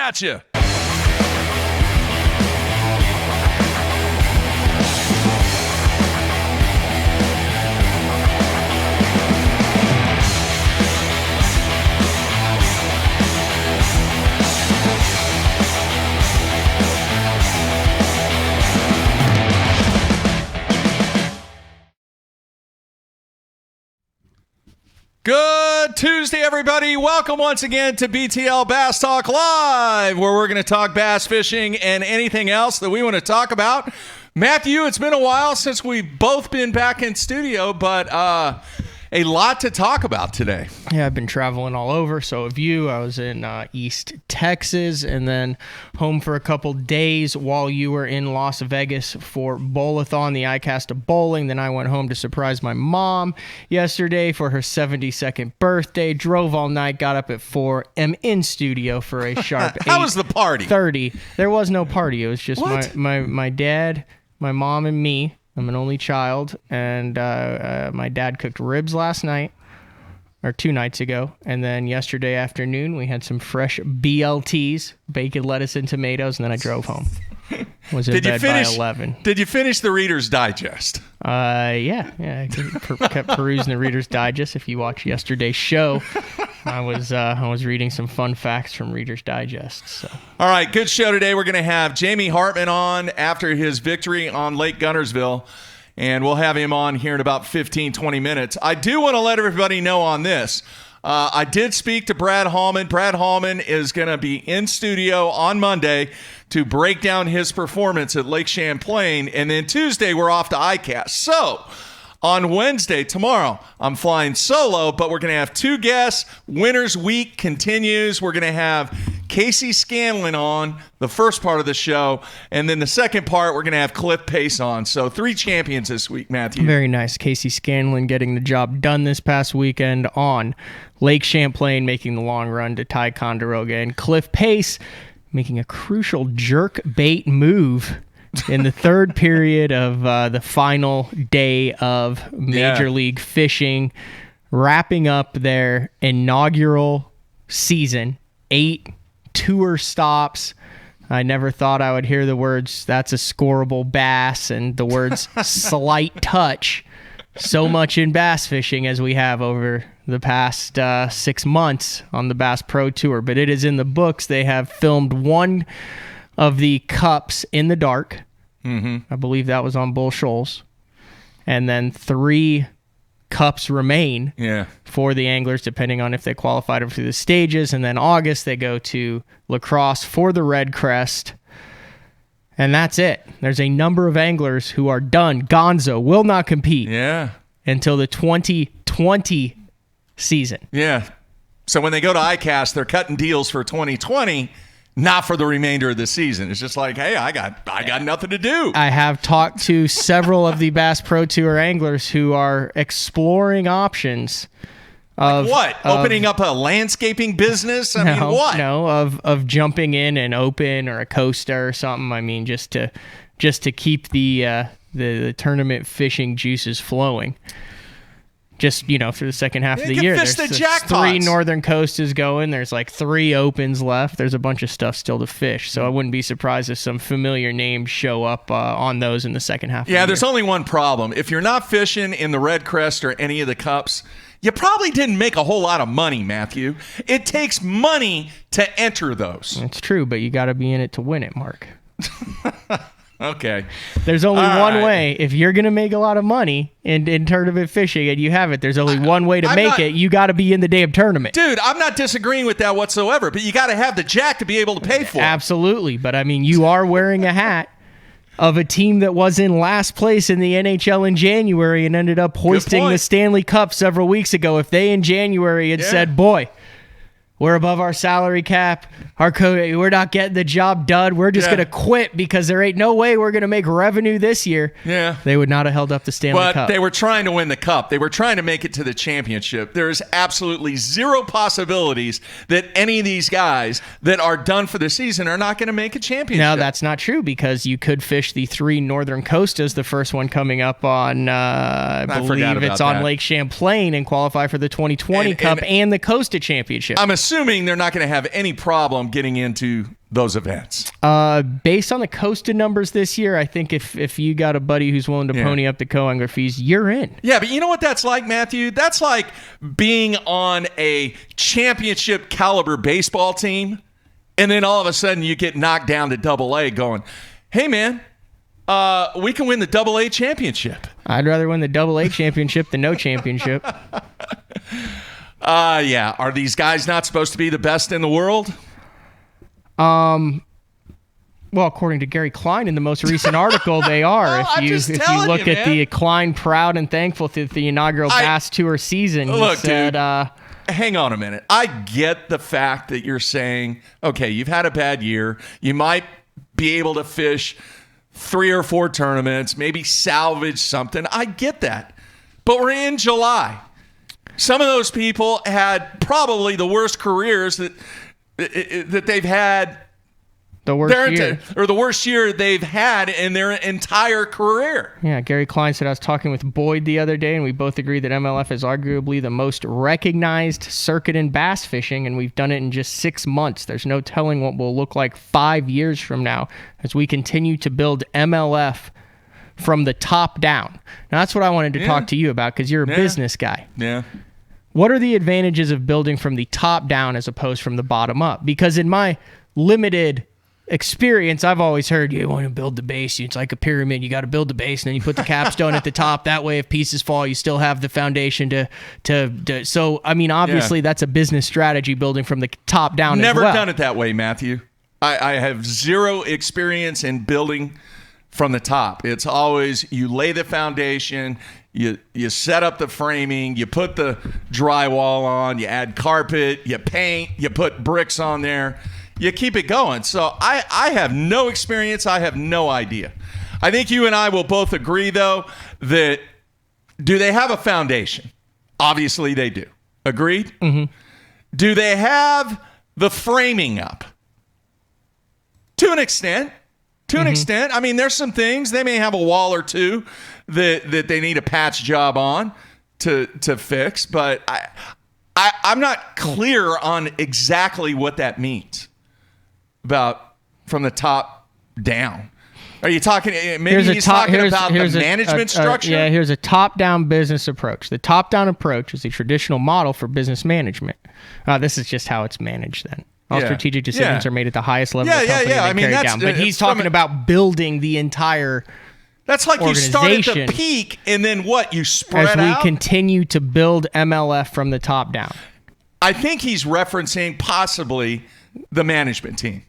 at you. Good Tuesday, everybody. Welcome once again to BTL Bass Talk Live, where we're going to talk bass fishing and anything else that we want to talk about. Matthew, it's been a while since we've both been back in studio, but a lot to talk about today. Yeah, I've been traveling all over. So have you. I was in East Texas and then home for a couple days while you were in Las Vegas for Bowl-a-thon, the ICAST bowling. Then I went home to surprise my mom yesterday for her 72nd birthday. Drove all night, got up at 4, am in studio for a sharp 8:30. How was the party? There was no party. It was just What? my dad, my mom, and me. I'm an only child, and my dad cooked ribs last night, or 2 nights ago, and then yesterday afternoon we had some fresh BLTs, bacon, lettuce, and tomatoes, and then I drove home. Was in bed by 11. Did you finish the Reader's Digest? Yeah. I kept perusing the Reader's Digest. If you watched yesterday's show, I was reading some fun facts from Reader's Digest. So. All right, good show today. We're going to have Jamie Hartman on after his victory on Lake Guntersville, and we'll have him on here in about 15, 20 minutes. I do want to let everybody know on this. I did speak to Brad Hallman. Brad Hallman is going to be in studio on Monday to break down his performance at Lake Champlain, and then Tuesday we're off to ICAST. So on Wednesday, tomorrow, I'm flying solo, but we're going to have 2 guests. Winners Week continues. We're going to have Casey Scanlon on the first part of the show, and then the second part, we're going to have Cliff Pace on. So 3 champions this week, Matthew. Very nice. Casey Scanlon getting the job done this past weekend on Lake Champlain, making the long run to Ticonderoga, and Cliff Pace making a crucial jerk bait move in the third period of the final day of Major League Fishing, wrapping up their inaugural season, 8 tour stops. I never thought I would hear the words, "that's a scoreable bass," and the words "slight touch" so much in bass fishing as we have over the past 6 months on the Bass Pro Tour. But it is in the books. They have filmed 1 of the cups in the dark. I believe that was on Bull Shoals. And then 3 cups remain for the anglers, depending on if they qualified through the stages. And then August, they go to La Crosse for the Red Crest. And that's it. There's a number of anglers who are done. Gonzo will not compete until the 2020 season. Yeah. So when they go to ICAST, they're cutting deals for 2020, not for the remainder of the season. It's just like, hey, I got nothing to do. I have talked to several of the Bass Pro Tour anglers who are exploring options. Opening up a landscaping business? I mean, what? No, of jumping in an Open or a Costa or something. I mean, just to keep the tournament fishing juices flowing. Just, for the second half of the year. There's the 3 Northern Coastas going. There's like 3 Opens left. There's a bunch of stuff still to fish. So I wouldn't be surprised if some familiar names show up on those in the second half of the year. Yeah, there's only one problem. If you're not fishing in the Red Crest or any of the cups, you probably didn't make a whole lot of money, Matthew. It takes money to enter those. It's true, but you got to be in it to win it, Mark. Okay. There's only one way. If you're going to make a lot of money in tournament fishing and you have it, there's only one way to make it. You got to be in the damn tournament. Dude, I'm not disagreeing with that whatsoever, but you got to have the jack to be able to pay for it. Absolutely. But, I mean, you are wearing a hat of a team that was in last place in the NHL in January and ended up hoisting the Stanley Cup several weeks ago. If they in January had said, boy, we're above our salary cap. We're not getting the job done. We're just going to quit because there ain't no way we're going to make revenue this year. Yeah. They would not have held up the Stanley Cup. But they were trying to win the Cup. They were trying to make it to the championship. There is absolutely zero possibilities that any of these guys that are done for the season are not going to make a championship. No, that's not true because you could fish the 3 Northern Coastas, the first one coming up on, I believe it's on Lake Champlain, and qualify for the 2020 Cup and the Costa Championship. I'm assuming assuming they're not going to have any problem getting into those events. Based on the Costa numbers this year, I think if you got a buddy who's willing to pony up the co-angler fees, you're in. Yeah, but you know what that's like, Matthew? That's like being on a championship caliber baseball team, and then all of a sudden you get knocked down to AA going, hey, man, we can win the AA championship. I'd rather win the AA championship than no championship. Yeah. Are these guys not supposed to be the best in the world? Well, according to Gary Klein in the most recent article, they are. Well, if you look at the Klein Proud and Thankful to the inaugural Bass Tour season, he said, dude, hang on a minute. I get the fact that you're saying, okay, you've had a bad year. You might be able to fish 3 or 4 tournaments, maybe salvage something. I get that. But we're in July. Some of those people had probably the worst careers that they've had. The worst year they've had in their entire career. Yeah, Gary Klein said, I was talking with Boyd the other day, and we both agreed that MLF is arguably the most recognized circuit in bass fishing, and we've done it in just 6 months. There's no telling what we'll look like 5 years from now as we continue to build MLF from the top down. Now, that's what I wanted to talk to you about, because you're a business guy. Yeah. What are the advantages of building from the top down as opposed from the bottom up? Because in my limited experience, I've always heard you want to build the base. It's like a pyramid. You got to build the base, and then you put the capstone at the top. That way, if pieces fall, you still have the foundation to. So, I mean, obviously, that's a business strategy, building from the top down. Never as well. done it that way, Matthew. I have zero experience in building from the top. It's always you lay the foundation, you set up the framing, you put the drywall on, you add carpet, you paint, you put bricks on there. You keep it going. So I have no experience. I have no idea. I think you and I will both agree, though, that do they have a foundation? Obviously, they do. Agreed? Mm-hmm. Do they have the framing up? To an extent. To an extent. I mean, there's some things. They may have a wall or two that they need a patch job on to fix, but I'm not clear on exactly what that means. About from the top down. Are you talking? Maybe he's talking about the management structure. Yeah, here's a top-down business approach. The top-down approach is a traditional model for business management. This is just how it's managed. Then all strategic decisions are made at the highest level of the company and then carried down. But he's talking about building the entire. That's like you start at the peak and then what? You spread out? As we continue to build MLF from the top down. I think he's referencing possibly the management team.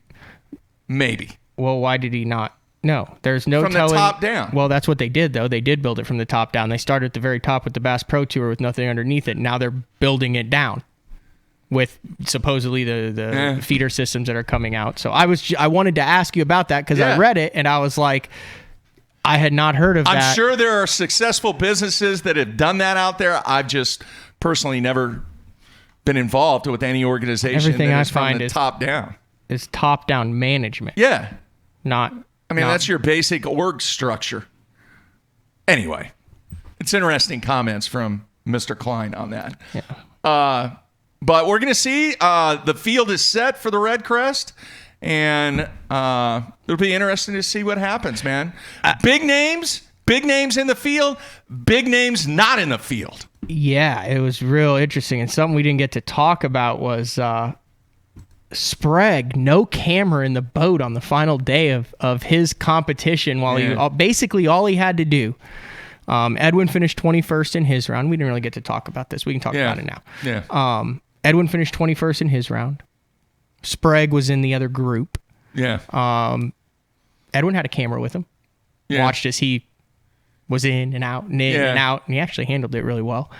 Maybe. Well, why did he not? No, there's no from telling. The top down. Well, that's what they did, though. They did build it from the top down. They started at the very top with the Bass Pro Tour with nothing underneath it. Now they're building it down with supposedly the feeder systems that are coming out. So I wanted to ask you about that because I read it and I was like, I had not heard of that. I'm sure there are successful businesses that have done that out there. I've just personally never been involved with any organization Everything that I is find from the is top down. Is top-down management. Yeah. That's your basic org structure. Anyway, it's interesting comments from Mr. Klein on that. Yeah. But we're going to see. The field is set for the Red Crest, and it'll be interesting to see what happens, man. Big names in the field, big names not in the field. Yeah, it was real interesting. And something we didn't get to talk about was Sprague, no camera in the boat on the final day of his competition. While basically all he had to do. Edwin finished 21st in his round. We didn't really get to talk about this. We can talk about it now. Yeah. Edwin finished 21st in his round. Sprague was in the other group. Yeah. Edwin had a camera with him. Yeah. Watched as he was in and out and in and out, and he actually handled it really well.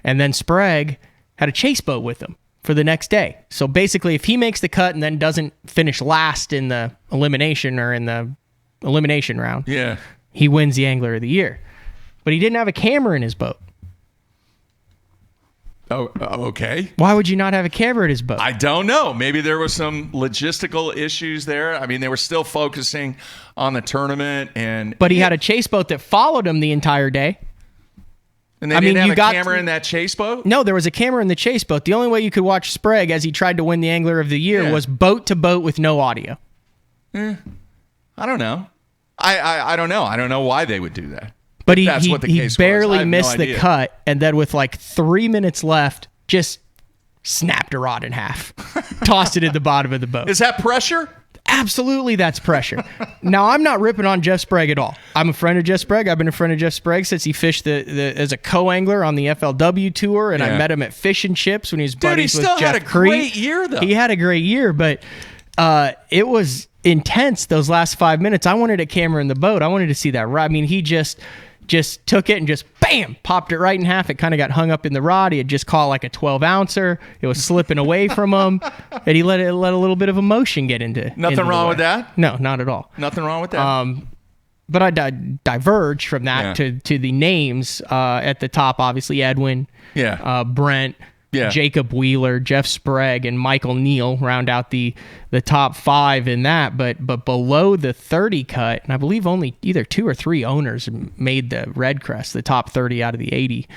And then Sprague had a chase boat with him for the next day. So basically, if he makes the cut and then doesn't finish last in the elimination or in the elimination round, he wins the Angler of the Year. But he didn't have a camera in his boat. Oh, okay. Why would you not have a camera in his boat? I don't know. Maybe there was some logistical issues there. I mean, they were still focusing on the tournament, but he had a chase boat that followed him the entire day. And they didn't have a camera in that chase boat? No, there was a camera in the chase boat. The only way you could watch Sprague as he tried to win the Angler of the Year was boat to boat with no audio. I don't know. I don't know. I don't know why they would do that. But he barely missed the cut, and then with like 3 minutes left, just snapped a rod in half, tossed it at the bottom of the boat. Is that pressure? Absolutely, that's pressure. Now, I'm not ripping on Jeff Sprague at all. I'm a friend of Jeff Sprague. I've been a friend of Jeff Sprague since he fished as a co-angler on the FLW tour, and I met him at Fish and Chips when he was buddies with Jeff Crete. He still had a great year, though. He had a great year, but it was intense those last 5 minutes. I wanted a camera in the boat. I wanted to see that rod. I mean, he just took it and just bam, popped it right in half. It kind of got hung up in the rod. He had just caught like a 12-ouncer. It was slipping away from him, and he let a little bit of emotion get into. Nothing wrong with that? No, not at all. Nothing wrong with that. But I diverged from that to the names at the top. Obviously, Edwin, Brent. Jacob Wheeler, Jeff Sprague, and Michael Neal round out the top 5 in that. But below the 30 cut, and I believe only either 2 or 3 owners made the Red Crest, the top 30 out of the 80,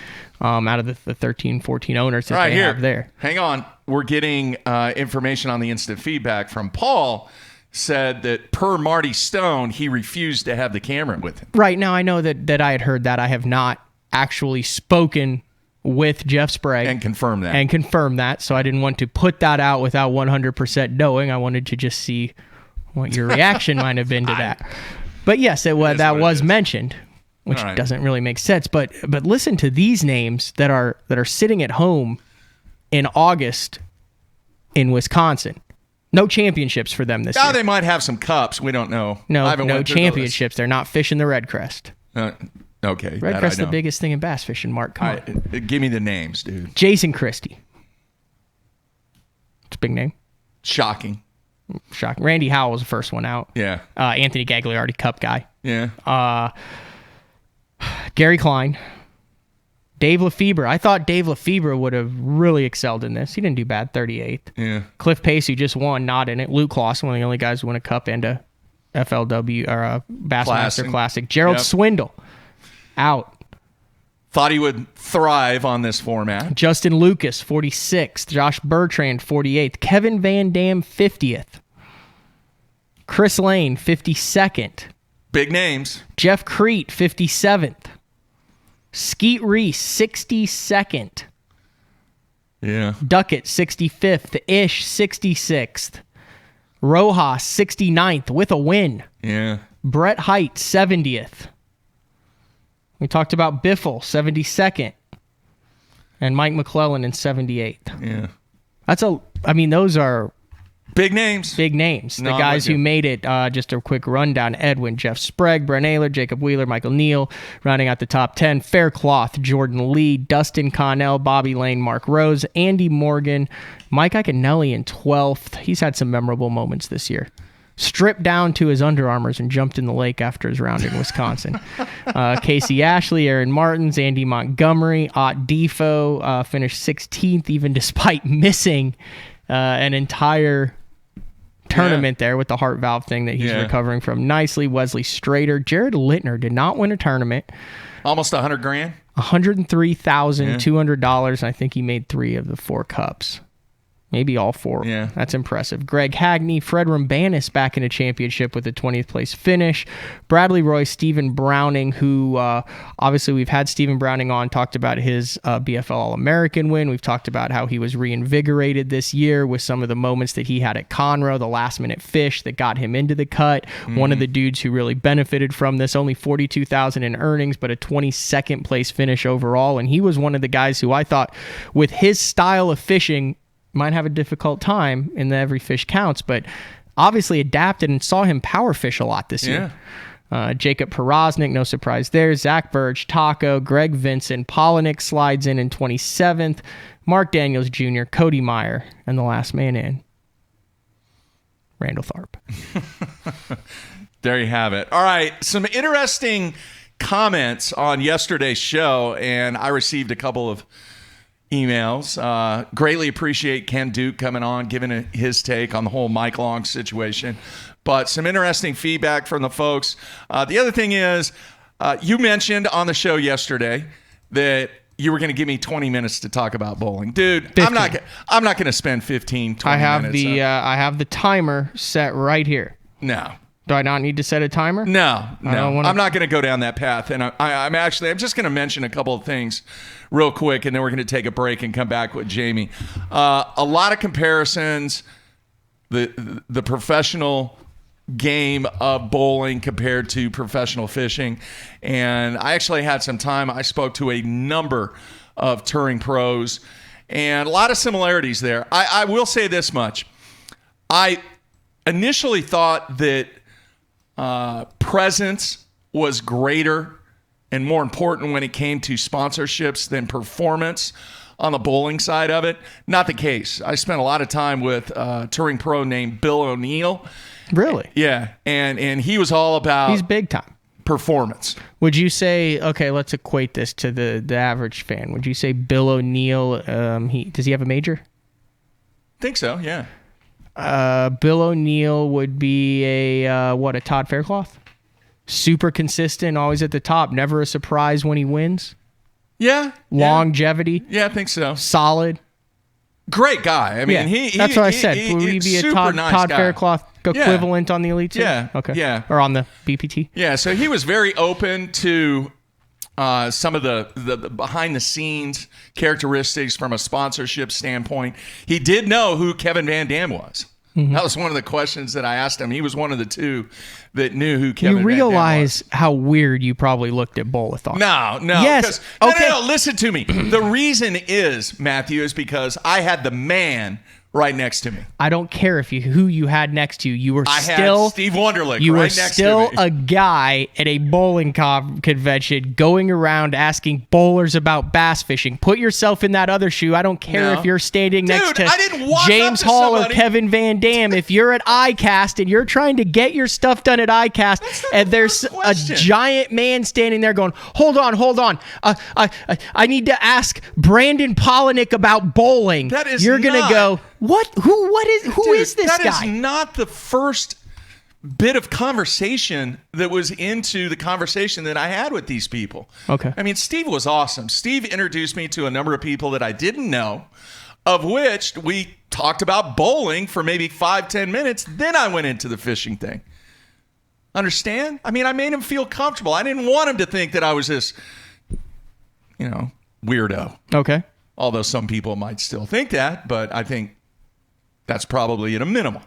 out of the 13, 14 owners that they have there. Hang on. We're getting information on the instant feedback from Paul. Said that per Marty Stone, he refused to have the camera with him. Right. Now, I know that I had heard that. I have not actually spoken with Jeff Sprague and confirm that. So I didn't want to put that out without 100% knowing. I wanted to just see what your reaction might have been to that. But yes, that was mentioned, which doesn't really make sense. But listen to these names that are sitting at home in August in Wisconsin. No championships for them this year. They might have some cups. We don't know. No championships. They're not fishing the Red Crest. Okay. Red Crest, the biggest thing in bass fishing, Mark. Come on. Give me the names, dude. Jason Christie. It's a big name. Shocking. Randy Howell was the first one out. Yeah. Anthony Gagliardi, Cup guy. Yeah. Gary Klein. Dave Lefebvre. I thought Dave Lefebvre would have really excelled in this. He didn't do bad, 38th. Yeah. Cliff Pace, who just won, not in it. Luke Clausen, one of the only guys who won a Cup and a FLW or a Bassmaster Classic. Gerald Swindle. Out. Thought he would thrive on this format. Justin Lucas, 46th. Josh Bertrand, 48th. Kevin Van Dam, 50th. Chris Lane, 52nd. Big names. Jeff Crete, 57th. Skeet Reese, 62nd. Yeah. Duckett, 65th. Ish, 66th. Rojas, 69th with a win. Yeah. Brett Height, 70th. We talked about Biffle, 72nd. And Mike McClellan in 78th. Yeah. Those are big names. Big names. The guys who made it, just a quick rundown. Edwin, Jeff Sprague, Brent Ehrler, Jacob Wheeler, Michael Neal, rounding out the top 10. Faircloth, Jordan Lee, Dustin Connell, Bobby Lane, Mark Rose, Andy Morgan, Mike Iaconelli in 12th. He's had some memorable moments this year. Stripped down to his Under Armours and jumped in the lake after his round in Wisconsin. Casey Ashley, Aaron Martins, Andy Montgomery, Ott Defo finished 16th, even despite missing an entire tournament there with the heart valve thing that he's recovering from nicely. Wesley Strader. Jared Littner did not win a tournament. Almost $100,000. $103,200. And I think he made 3 of the 4 cups. Maybe all 4. Yeah. That's impressive. Greg Hagney, Fred Rambanis back in a championship with a 20th place finish. Bradley Roy, Stephen Browning, who obviously we've had Stephen Browning on, talked about his BFL All-American win. We've talked about how he was reinvigorated this year with some of the moments that he had at Conroe, the last-minute fish that got him into the cut. One of the dudes who really benefited from this, only $42,000 in earnings, but a 22nd place finish overall. And he was one of the guys who I thought, with his style of fishing, might have a difficult time in the every fish counts, but obviously adapted and saw him power fish a lot this year. Jacob Porosnik, no surprise there. Zach Burge, Taco, Greg Vincent, Polinick slides in 27th. Mark Daniels Jr., Cody Meyer, and the last man in, Randall Tharp. There you have it. All right, some interesting comments on yesterday's show, and I received a couple of emails. Greatly appreciate Ken Duke coming on, giving his take on the whole Mike Long situation. But some interesting feedback from the folks. The other thing is, you mentioned on the show yesterday that you were going to give me 20 minutes to talk about bowling. Dude, 15. I'm not going to spend 15, 20 minutes. I have the timer set right here. No. Do I not need to set a timer? No. I'm not going to go down that path. And I'm just going to mention a couple of things real quick, and then we're going to take a break and come back with Jamie. A lot of comparisons, the professional game of bowling compared to professional fishing. And I actually had some time. I spoke to a number of touring pros, and a lot of similarities there. I will say this much. I initially thought that presence was greater and more important when it came to sponsorships than performance on the bowling side of it. Not the case. I spent a lot of time with a touring pro named Bill O'Neill. Really? Yeah, and he was all about He's big time. Performance. Would you say, okay, let's equate this to the average fan. Would you say Bill O'Neill, does he have a major? Think so, yeah. Bill O'Neill would be a Todd Faircloth? Super consistent, always at the top, never a surprise when he wins. Yeah. Longevity. Yeah, I think so. Solid. Great guy. I mean, that's what I said. Would he be a Todd Faircloth equivalent on the Elite Team? Yeah. Okay. Yeah. Or on the BPT? Yeah, so he was very open to some of the behind the scenes characteristics from a sponsorship standpoint. He did know who Kevin Van Dam was. Mm-hmm. That was one of the questions that I asked him. He was one of the two that knew who Kevin Van Dam was. You realize how weird you probably looked at Bowlathon. No. Yes. Okay. No, listen to me. The reason is, Matthew, is because I had the man right next to me. I don't care who you had next to you. You were I still had Steve Wunderlich you right were next still to me. a guy at a bowling convention going around asking bowlers about bass fishing. Put yourself in that other shoe. I don't care if you're standing next to I didn't walk James up to Hall somebody. or Kevin Van Dam. If you're at ICAST and you're trying to get your stuff done at ICAST and there's a giant man standing there going, hold on. I need to ask Brandon Polinick about bowling. That is You're going to go, what? Who is this guy? That is not the first bit of conversation that was into the conversation that I had with these people. Okay. I mean, Steve was awesome. Steve introduced me to a number of people that I didn't know, of which we talked about bowling for maybe 5-10 minutes. Then I went into the fishing thing. Understand? I mean, I made him feel comfortable. I didn't want him to think that I was this, weirdo. Okay. Although some people might still think that, but I think that's probably at a minimum.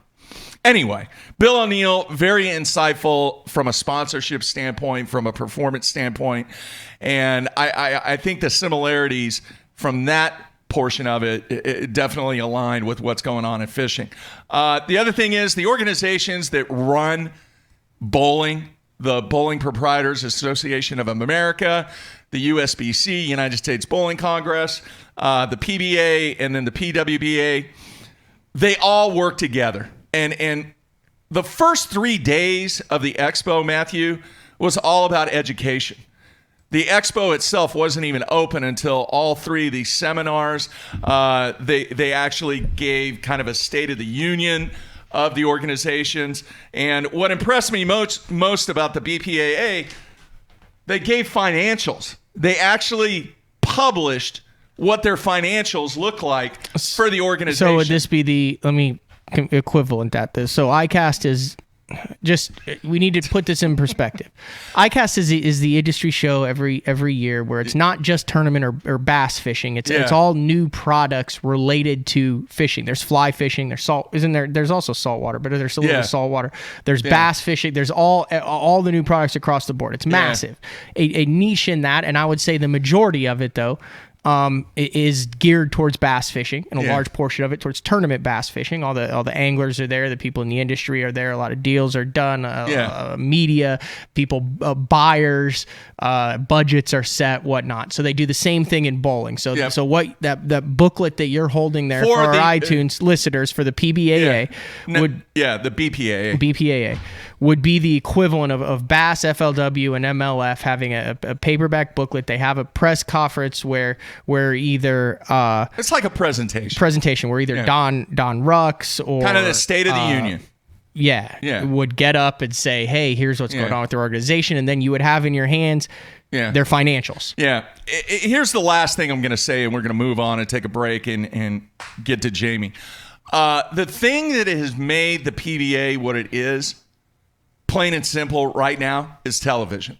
Anyway, Bill O'Neill, very insightful from a sponsorship standpoint, from a performance standpoint. And I think the similarities from that portion of it definitely aligned with what's going on in fishing. The other thing is the organizations that run bowling, the Bowling Proprietors Association of America, the USBC, United States Bowling Congress, the PBA, and then the PWBA, they all work together. And the first 3 days of the expo, Matthew, was all about education. The expo itself wasn't even open until all 3 of these seminars. They actually gave kind of a State of the Union of the organizations. And what impressed me most about the BPAA, they gave financials. They actually published what their financials look like for the organization. So would this be equivalent at this? So ICAST is just, we need to put this in perspective. ICAST is the industry show every year where it's not just tournament or bass fishing. It's all new products related to fishing. There's fly fishing. There's salt. Isn't there? There's also saltwater, but there's a little saltwater. There's bass fishing. There's all the new products across the board. It's massive. A niche in that, and I would say the majority of it though is geared towards bass fishing, and a large portion of it towards tournament bass fishing. All the anglers are there, the people in the industry are there, a lot of deals are done, media people, buyers, budgets are set, whatnot. So they do the same thing in bowling. So what that booklet that you're holding there for our iTunes listeners for the PBAA the BPAA would be the equivalent of Bass, FLW, and MLF having a paperback booklet. They have a press conference where either it's like a presentation where either Don Rux or kind of the State of the Union. Yeah. would get up and say, hey, here's what's going on with their organization. And then you would have in your hands their financials. Yeah. Here's the last thing I'm going to say, and we're going to move on and take a break and get to Jamie. The thing that has made the PBA what it is, plain and simple right now, is television.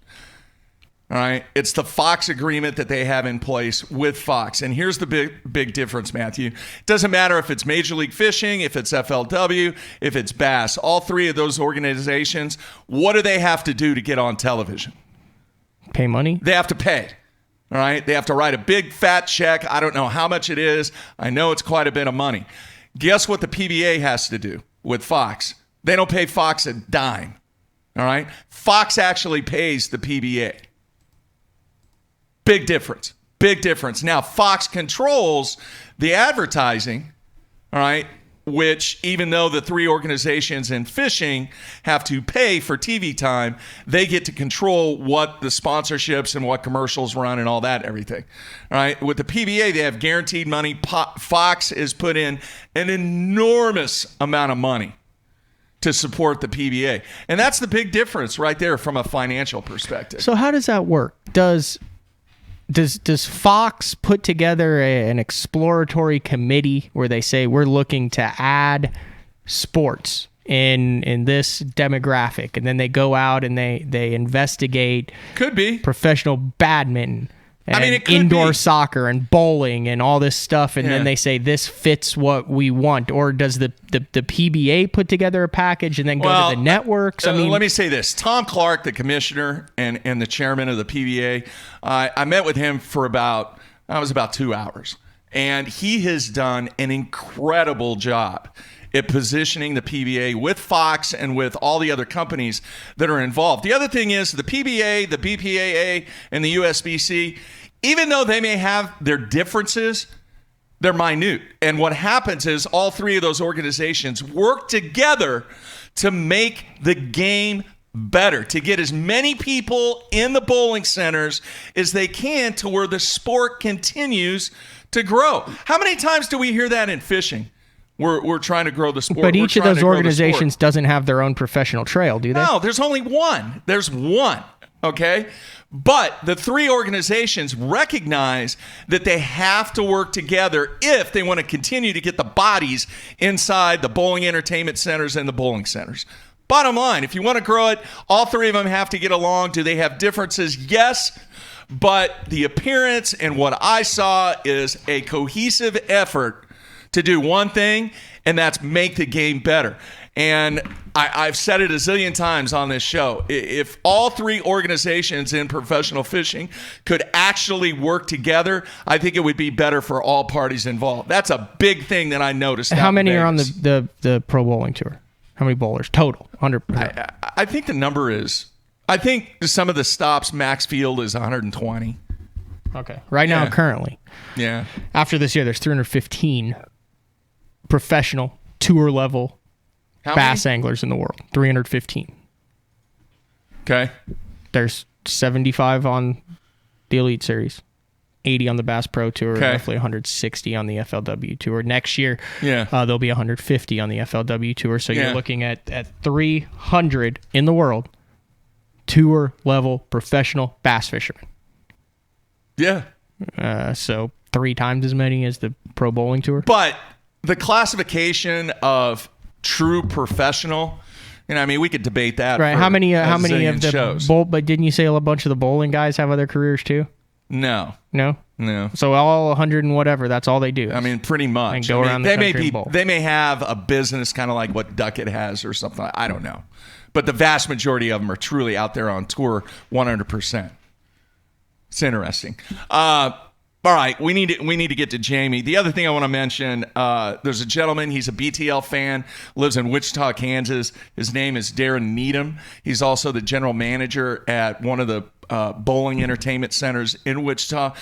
All right. It's the Fox agreement that they have in place with Fox. And here's the big difference, Matthew. It doesn't matter if it's Major League Fishing, if it's FLW, if it's Bass. All three of those organizations, what do they have to do to get on television? Pay money? They have to pay. All right. They have to write a big fat check. I don't know how much it is. I know it's quite a bit of money. Guess what the PBA has to do with Fox? They don't pay Fox a dime. All right. Fox actually pays the PBA. Big difference. Big difference. Now, Fox controls the advertising, all right, which even though the three organizations in fishing have to pay for TV time, they get to control what the sponsorships and what commercials run and all that, everything. All right. With the PBA, they have guaranteed money. Fox has put in an enormous amount of money to support the PBA. And that's the big difference right there from a financial perspective. So how does that work? Does Fox put together an exploratory committee where they say we're looking to add sports in this demographic, and then they go out and they investigate Could be professional badminton and it could indoor be soccer and bowling and all this stuff, and then they say this fits what we want? Or does the PBA put together a package and then go to the networks? I mean, let me say this. Tom Clark, the commissioner and the chairman of the PBA, I met with him for about 2 hours, and he has done an incredible job at positioning the PBA with Fox and with all the other companies that are involved. The other thing is the PBA, the BPAA, and the USBC, even though they may have their differences, they're minute. And what happens is all three of those organizations work together to make the game better, to get as many people in the bowling centers as they can to where the sport continues to grow. How many times do we hear that in fishing? We're trying to grow the sport. But each of those organizations doesn't have their own professional trail, do they? No, there's only one. There's one, okay? But the three organizations recognize that they have to work together if they want to continue to get the bodies inside the bowling entertainment centers and the bowling centers. Bottom line, if you want to grow it, all three of them have to get along. Do they have differences? Yes. But the appearance and what I saw is a cohesive effort to do one thing, and that's make the game better. And I've said it a zillion times on this show. If all three organizations in professional fishing could actually work together, I think it would be better for all parties involved. That's a big thing that I noticed. How many are on the Pro Bowling Tour? How many bowlers total? 100%. I think the number is, I think some of the stops, max field is 120. Okay. Right now, currently. Yeah. After this year, there's 315 professional tour level bass anglers in the world. 315. Okay. There's 75 on the Elite Series, 80 on the Bass Pro Tour, roughly 160 on the FLW Tour. Next year, there'll be 150 on the FLW Tour. So you're looking at 300 in the world tour level professional bass fishermen. Yeah. So 3 times as many as the Pro Bowling Tour. But the classification of true professional, I mean, we could debate that. Right. How many of the but didn't you say a bunch of the bowling guys have other careers too? No. So all 100 and whatever, that's all they do. I mean, pretty much. And go around the country and bowl. They may have a business kind of like what Duckett has or something. I don't know. But the vast majority of them are truly out there on tour 100%. It's interesting. All right, we need to get to Jamie. The other thing I want to mention, there's a gentleman. He's a BTL fan, lives in Wichita, Kansas. His name is Darren Needham. He's also the general manager at one of the bowling entertainment centers in Wichita.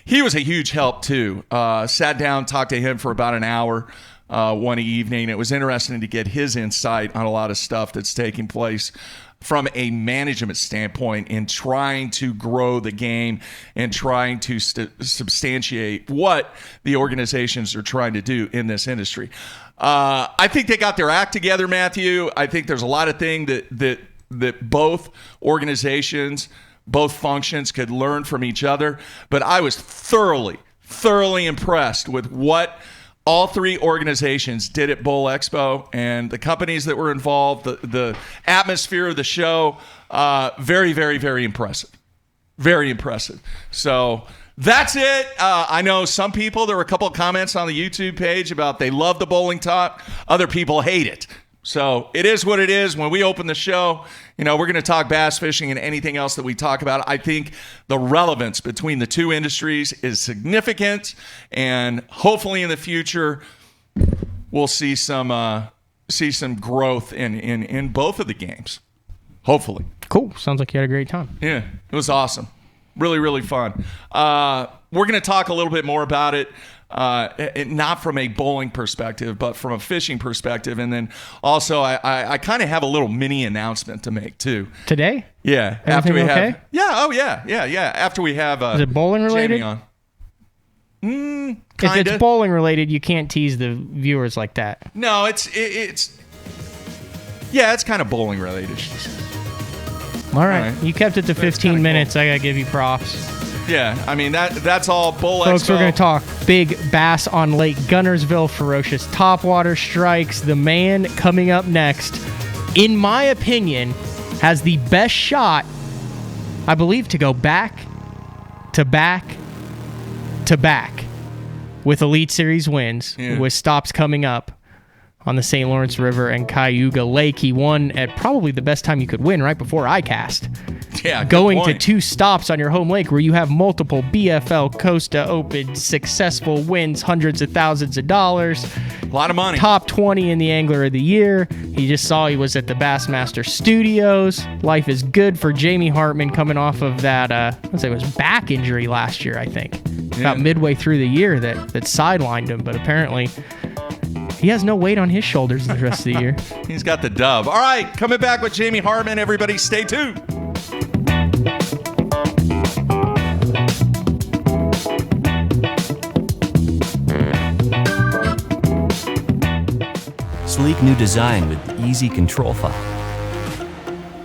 He was a huge help too. Sat down, talked to him for about an hour one evening. It was interesting to get his insight on a lot of stuff that's taking place from a management standpoint in trying to grow the game and trying to substantiate what the organizations are trying to do in this industry. I think they got their act together, Matthew. I think there's a lot of things that both organizations, both functions could learn from each other. But I was thoroughly impressed with what all three organizations did at Bowl Expo and the companies that were involved, the atmosphere of the show. Very, very, very impressive. Very impressive. So that's it. I know some people, there were a couple of comments on the YouTube page about they love the bowling talk. Other people hate it. So it is what it is. When we open the show, we're going to talk bass fishing and anything else that we talk about. I think the relevance between the two industries is significant, and hopefully in the future we'll see some growth in both of the games. Hopefully. Cool. Sounds like you had a great time. Yeah, it was awesome. Really, really fun. We're going to talk a little bit more about it. Not from a bowling perspective, but from a fishing perspective. And then also, I kind of have a little mini announcement to make too. Today? Yeah. Everything after we okay? have. Yeah. Oh yeah. Yeah. After we have. Is it bowling related? Jamie on. If Kinda. it's bowling related, you can't tease the viewers like that. No, it's kind of bowling related. All right. You kept it to That's 15 kinda minutes. I got to give you props. Yeah, I mean that's all Bowl Folks, Expo. we're going to talk big bass on Lake Gunnersville, ferocious topwater strikes. The man coming up next, in my opinion, has the best shot, I believe, to go back to back to back with Elite Series wins, with stops coming up on the St. Lawrence River and Cayuga Lake. He won at probably the best time you could win, right before ICAST. Yeah, going to 2 stops on your home lake where you have multiple BFL Costa Open successful wins, hundreds of thousands of dollars. A lot of money. Top 20 in the Angler of the Year. He just saw he was at the Bassmaster Studios. Life is good for Jamie Hartman coming off of that, let's say it was back injury last year, I think. About midway through the year that sidelined him, but apparently he has no weight on his shoulders the rest of the year. He's got the dub. All right, coming back with Jamie Hartman. Everybody stay tuned. Sleek new design with easy control file.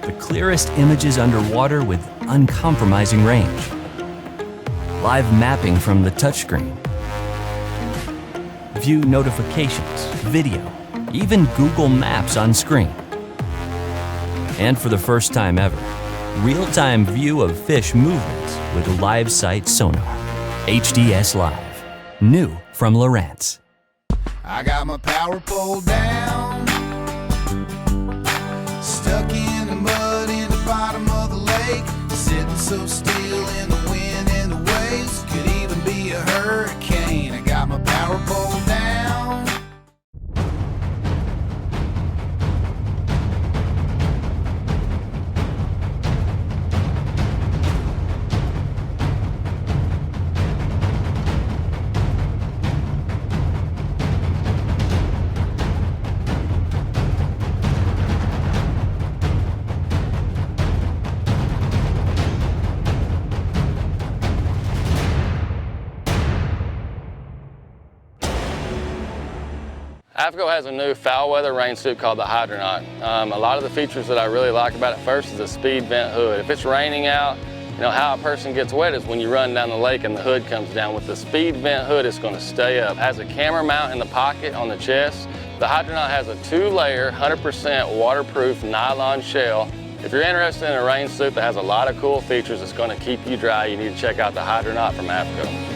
The clearest images underwater with uncompromising range. Live mapping from the touchscreen. View notifications, video, even Google Maps on screen. And for the first time ever, real-time view of fish movements with live sight sonar. HDS Live. New from Lowrance. I got my power pole down, stuck in the mud in the bottom of the lake, sitting so still in the wind and the waves, could even be a hurricane. I got my power pole down. AFCO has a new foul weather rain suit called the Hydronaut. A lot of the features that I really like about it first is the speed vent hood. If it's raining out, how a person gets wet is when you run down the lake and the hood comes down. With the speed vent hood, it's going to stay up. It has a camera mount in the pocket on the chest. The Hydronaut has a 2-layer, 100% waterproof nylon shell. If you're interested in a rain suit that has a lot of cool features that's going to keep you dry, you need to check out the Hydronaut from AFCO.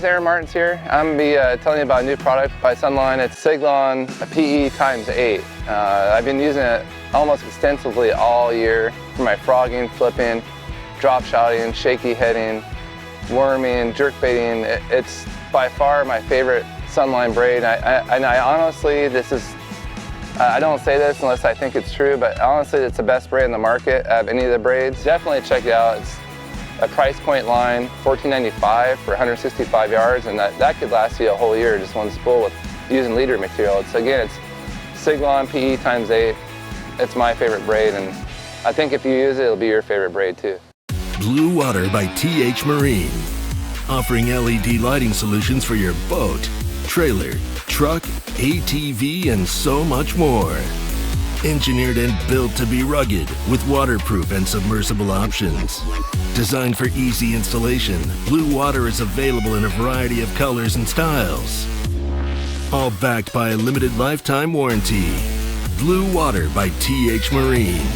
Aaron Martins here. I'm going to be telling you about a new product by Sunline. It's Siglon PE x8. I've been using it almost extensively all year for my frogging, flipping, drop shotting, shaky heading, worming, jerk baiting. It's by far my favorite Sunline braid. And I honestly, I don't say this unless I think it's true, but honestly, it's the best braid in the market of any of the braids. Definitely check it out. It's a price point line, $14.95 for 165 yards, and that could last you a whole year, just one spool with using leader material. It's Siglon PE x8. It's my favorite braid, and I think if you use it, it'll be your favorite braid too. Blue Water by TH Marine, offering LED lighting solutions for your boat, trailer, truck, ATV, and so much more. Engineered and built to be rugged with waterproof and submersible options. Designed for easy installation, Blue Water is available in a variety of colors and styles. All backed by a limited lifetime warranty. Blue Water by TH Marine.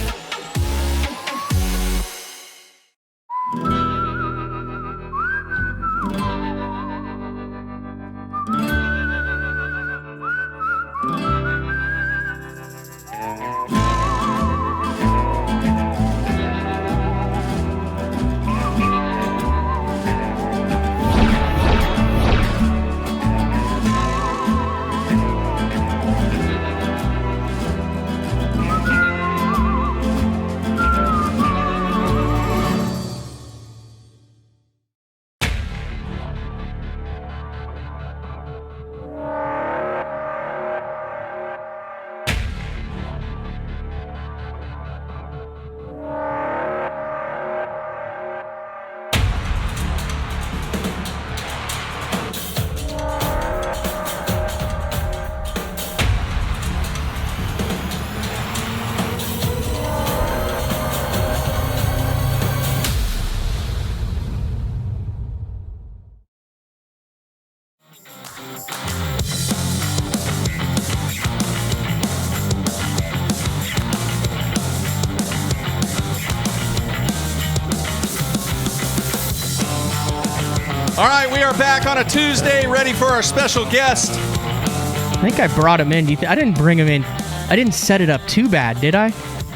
All right, we are back on a Tuesday, ready for our special guest. I think I brought him in. I didn't bring him in. I didn't set it up too bad, did I?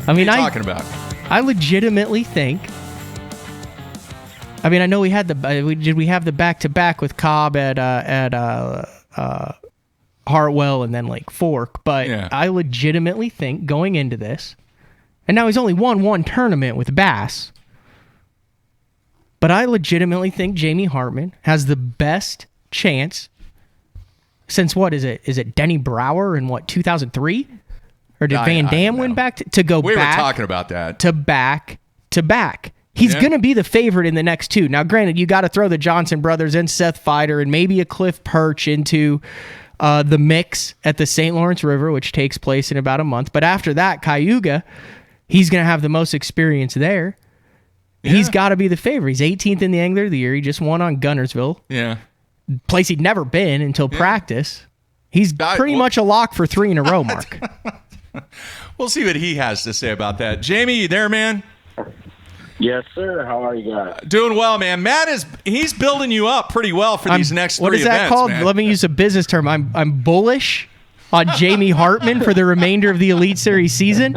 I mean, What are you talking about? I legitimately think. I mean, I know we had we have the back-to-back with Cobb at Hartwell and then Lake Fork, but Yeah. I legitimately think going into this, and now he's only won one tournament with bass, but I legitimately think Jamie Hartman has the best chance since what is it? Is it Denny Brower in 2003? Or did Van Dam win back to go We back? were talking about that. To back to back. He's going to be the favorite in the next two. Now, granted, you got to throw the Johnson brothers and Seth Feider and maybe a Cliff Perch into the mix at the St. Lawrence River, which takes place in about a month. But after that, Cayuga, he's going to have the most experience there. Yeah. He's got to be the favorite. He's 18th in the Angler of the Year. He just won on Gunnersville. Yeah. Place he'd never been until practice. He's pretty much a lock for 3 in a row, Mark. We'll see what he has to say about that. Jamie, you there, man? Yes, sir. How are you guys? Doing well, man. Matt he's building you up pretty well for these next 3 events. What is that events, called? Man. Let me use a business term. I'm bullish on Jamie Hartman for the remainder of the Elite Series season.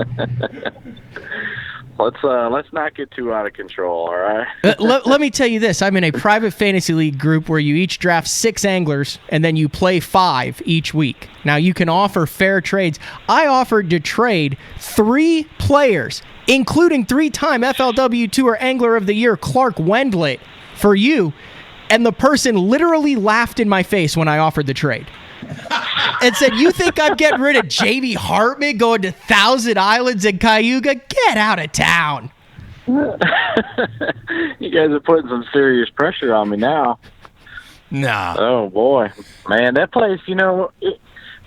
Let's not get too out of control, all right? Let me tell you this. I'm in a private fantasy league group where you each draft 6 anglers and then you play 5 each week. Now, you can offer fair trades. I offered to trade 3 players, including 3-time FLW Tour Angler of the Year Clark Wendlandt, for you, and the person literally laughed in my face when I offered the trade. And said, "You think I'm getting rid of Jamie Hartman going to Thousand Islands and Cayuga? Get out of town." You guys are putting some serious pressure on me now. Nah. Oh, boy. Man, that place,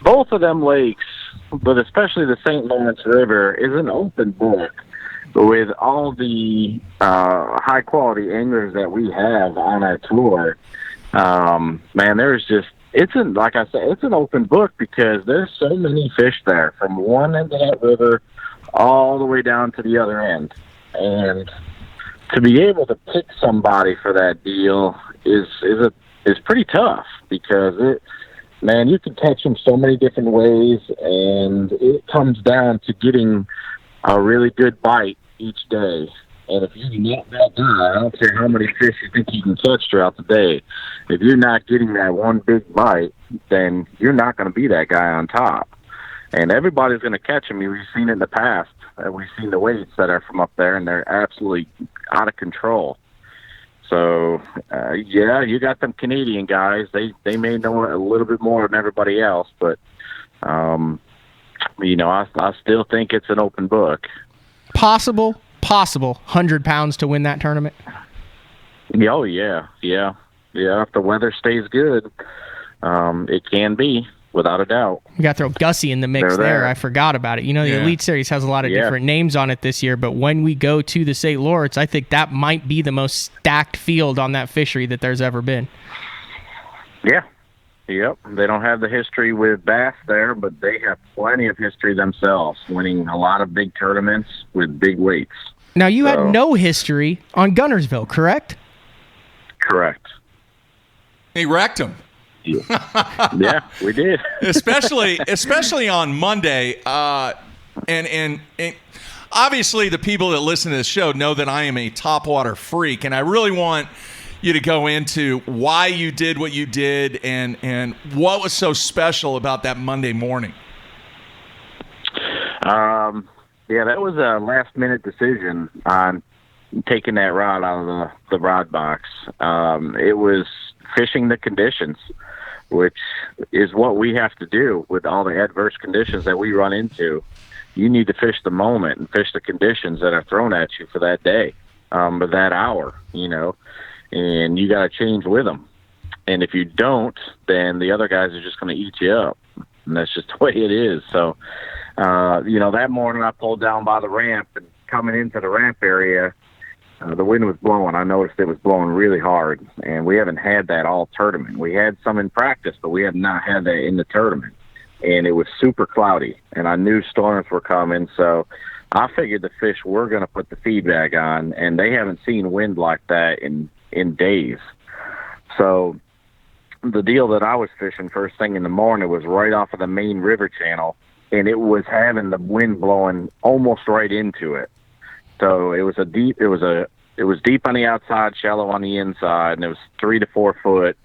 both of them lakes, but especially the St. Lawrence River, is an open book with all the high-quality anglers that we have on our tour. Man, there's just... like I said, it's an open book because there's so many fish there from one end of that river all the way down to the other end. And to be able to pick somebody for that deal is is pretty tough because man, you can catch them so many different ways, and it comes down to getting a really good bite each day. And if you're not that guy, I don't care how many fish you think you can catch throughout the day, if you're not getting that one big bite, then you're not going to be that guy on top. And everybody's going to catch them. We've seen it in the past. We've seen the weights that are from up there, and they're absolutely out of control. So, yeah, you got them Canadian guys. They may know a little bit more than everybody else, but, you know, I still think it's an open book. Possible 100 pounds to win that tournament? Oh, yeah. If the weather stays good, it can be, without a doubt. We got to throw Gussie in the mix there. I forgot about it. You know, the Elite Series has a lot of different names on it this year, but when we go to the St. Lawrence, I think that might be the most stacked field on that fishery that there's ever been. Yeah. Yep. They don't have the history with bass there, but they have plenty of history themselves, winning a lot of big tournaments with big weights. Now, you had no history on Gunnersville, correct? Correct. He wrecked him. Yeah, we did. especially on Monday. And obviously the people that listen to this show know that I am a topwater freak, and I really want you to go into why you did what you did and what was so special about that Monday morning. Yeah, that was a last-minute decision on taking that rod out of the rod box. It was fishing the conditions, which is what we have to do with all the adverse conditions that we run into. You need to fish the moment and fish the conditions that are thrown at you for that day, or that hour, you know, and you got to change with them. And if you don't, then the other guys are just going to eat you up, and that's just the way it is. So, you know, that morning I pulled down by the ramp, and coming into the ramp area, the wind was blowing. I noticed it was blowing really hard, and we haven't had that all tournament. We had some in practice, but we have not had that in the tournament. And it was super cloudy, and I knew storms were coming, so I figured the fish were going to put the feed bag on, and they haven't seen wind like that in days. So the deal that I was fishing first thing in the morning was right off of the main river channel, and it was having the wind blowing almost right into it. So it was deep on the outside, shallow on the inside, and it was 3 to 4 foot.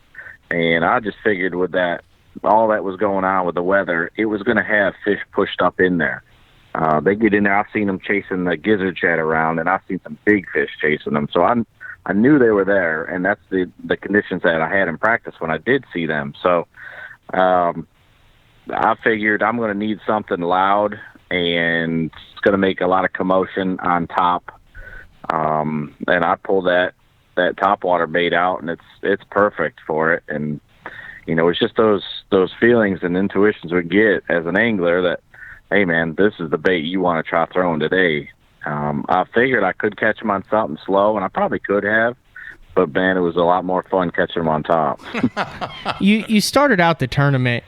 And I just figured with that, all that was going on with the weather, it was going to have fish pushed up in there. They get in there. I've seen them chasing the gizzard shad around, and I've seen some big fish chasing them. So I knew they were there, and that's the conditions that I had in practice when I did see them. So I figured I'm going to need something loud, and it's going to make a lot of commotion on top. And I pulled that topwater bait out, and it's perfect for it. And you know, it's just those feelings and intuitions we get as an angler that, hey man, this is the bait you want to try throwing today. I figured I could catch them on something slow, and I probably could have, but man, it was a lot more fun catching them on top. You started out the tournament.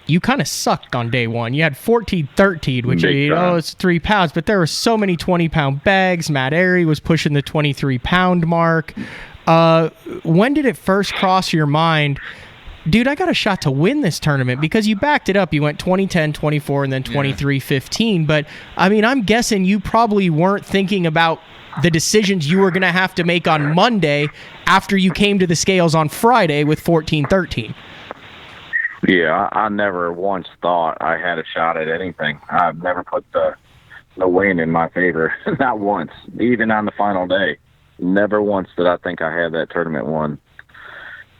You kind of sucked on day one. You had 14-13, which it's 3 pounds, but there were so many 20-pound bags. Matt Airy was pushing the 23-pound mark. When did it first cross your mind, dude, I got a shot to win this tournament? Because you backed it up. You went 20-10, 24, and then 23-15. But, I mean, I'm guessing you probably weren't thinking about the decisions you were going to have to make on Monday after you came to the scales on Friday with 14-13. Yeah, I never once thought I had a shot at anything. I've never put the win in my favor, not once, even on the final day. Never once did I think I had that tournament won.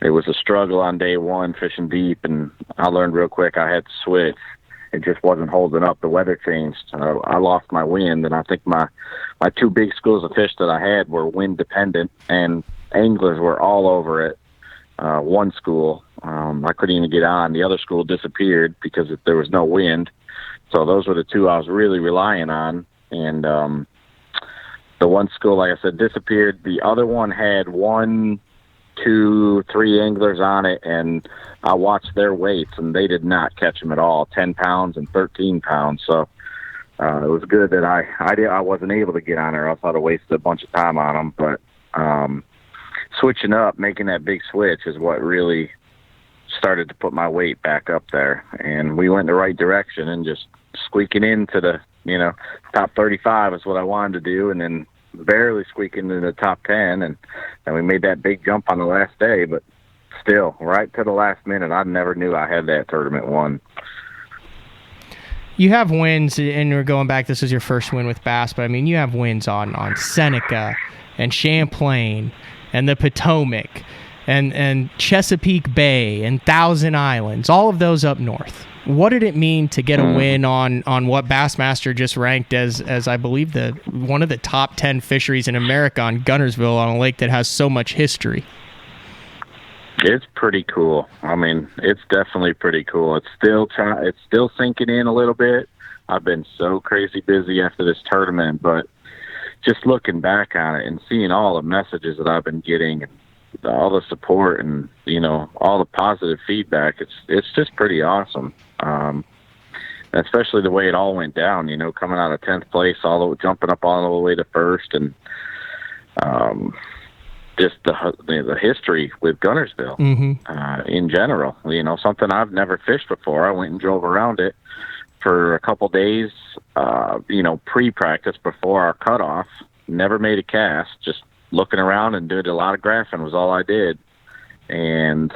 It was a struggle on day one, fishing deep, and I learned real quick I had to switch. It just wasn't holding up. The weather changed. I lost my wind, and I think my 2 big schools of fish that I had were wind dependent, and anglers were all over it. One school, I couldn't even get on. The other school disappeared because there was no wind. So those were the 2 I was really relying on. And the one school, like I said, disappeared. The other one had 1, 2, 3 anglers on it, and I watched their weights, and they did not catch them at all, 10 pounds and 13 pounds. So it was good that I wasn't able to get on there, else I'd have wasted a bunch of time on them. But switching up, making that big switch is what really started to put my weight back up there. And we went in the right direction, and just squeaking into the, top 35 is what I wanted to do. And then barely squeaking into the top 10. And we made that big jump on the last day, but still right to the last minute, I never knew I had that tournament won. You have wins, and we're going back, this is your first win with Bass, but I mean, you have wins on Seneca and Champlain and the Potomac and Chesapeake Bay and Thousand Islands, all of those up north. What did it mean to get a win on what Bassmaster just ranked as I believe one of the top 10 fisheries in America on Guntersville, on a lake that has so much history? It's pretty cool. I mean, it's definitely pretty cool. It's still sinking in a little bit. I've been so crazy busy after this tournament, but just looking back on it and seeing all the messages that I've been getting, and all the support, and all the positive feedback, it's just pretty awesome. Especially the way it all went down. Coming out of 10th place, jumping up all the way to first, and just the history with Guntersville in general. Something I've never fished before. I went and drove around it for a couple days, pre-practice before our cutoff. Never made a cast, just looking around and doing a lot of graphing was all I did. And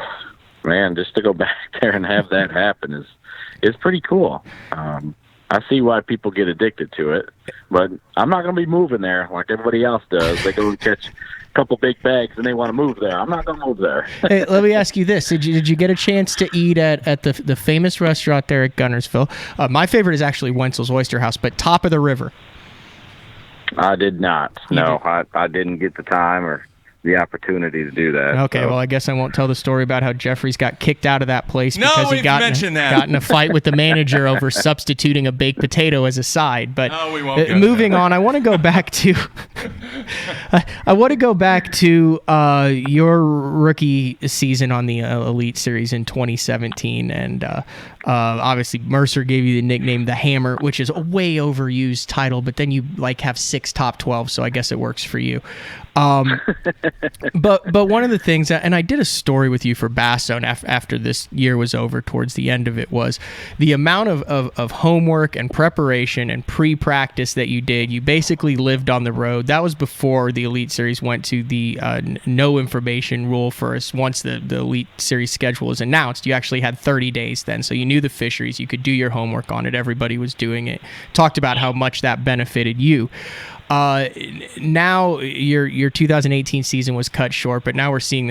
man, just to go back there and have that happen is pretty cool. I see why people get addicted to it, but I'm not going to be moving there like everybody else does. They go catch a couple big bags and they want to move there. I'm not going to move there. Hey, let me ask you this. Did you get a chance to eat at the famous restaurant there at Guntersville? My favorite is actually Wenzel's Oyster House, but top of the river. I did not. I didn't get the time or the opportunity to do that. Okay, well, I guess I won't tell the story about how Jeffries got kicked out of that place because he got in a fight with the manager over substituting a baked potato as a side. But we won't go moving on, I want to go back to your rookie season on the Elite Series in 2017, and obviously Mercer gave you the nickname the Hammer, which is a way overused title, but then you have 6 top 12, so I guess it works for you. But one of the things, and I did a story with you for Bass Zone after this year was over, towards the end of it, was the amount of homework and preparation and pre-practice that you did. You basically lived on the road. That was before the Elite Series went to the no information rule for us. Once the Elite Series schedule was announced, you actually had 30 days then, so you knew the fisheries. You could do your homework on it. Everybody was doing it. Talked about how much that benefited you. Now your 2018 season was cut short, but now we're seeing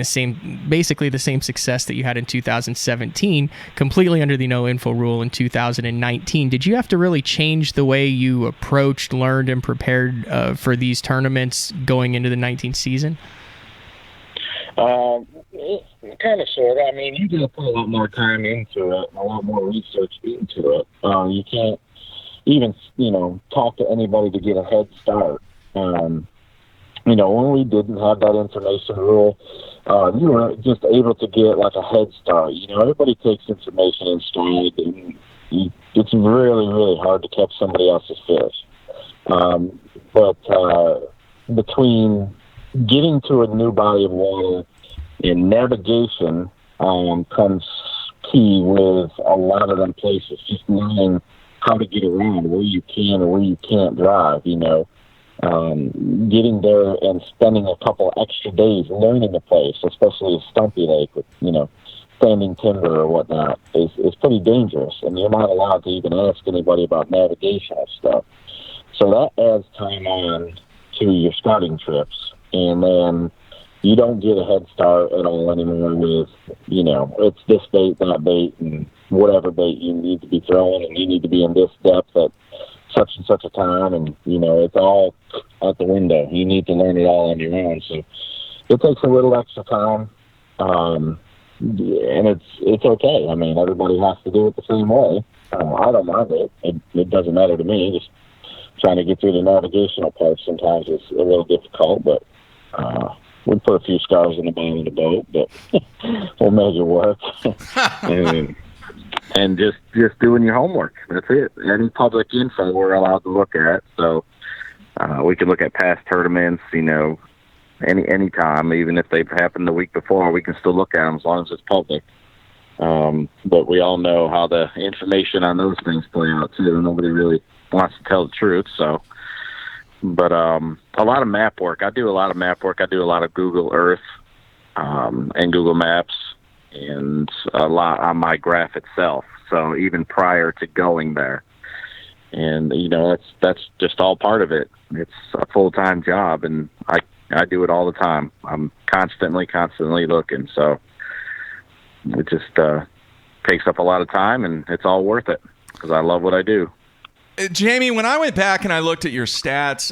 basically the same success that you had in 2017, completely under the no info rule in 2019. Did you have to really change the way you approached, learned, and prepared for these tournaments going into the 19th season? Kind of, sort of. I mean, you got to put a lot more time into it, and a lot more research into it. You can't even, talk to anybody to get a head start. When we didn't have that information rule, you were just able to get a head start. Everybody takes information in stride, and it's really, really hard to catch somebody else's fish. But between getting to a new body of water and navigation comes key with a lot of them places. Just learning how to get around, where you can and where you can't drive, getting there and spending a couple extra days learning the place, especially a stumpy lake with, standing timber or whatnot, is pretty dangerous, and you're not allowed to even ask anybody about navigational stuff. So that adds time on to your scouting trips, and then you don't get a head start at all anymore with, it's this bait, that bait, and whatever bait you need to be throwing, and you need to be in this depth at such and such a time, and, it's all out the window. You need to learn it all on your own. So it takes a little extra time, and it's okay. I mean, everybody has to do it the same way. I don't mind it. It doesn't matter to me. Just trying to get through the navigational part sometimes is a little difficult, but we put a few scars in the bottom of the boat, but we'll make it work. and just doing your homework. That's it. Any public info we're allowed to look at. So we can look at past tournaments, anytime, even if they've happened the week before, we can still look at them as long as it's public. But we all know how the information on those things play out too. Nobody really wants to tell the truth. So, but a lot of map work. I do a lot of map work. I do a lot of Google Earth and Google Maps, and a lot on my graph itself. So even prior to going there, and that's just all part of it. It's a full-time job, and I do it all the time. I'm constantly looking. So it just takes up a lot of time, and it's all worth it because I love what I do. Jamie, when I went back and I looked at your stats,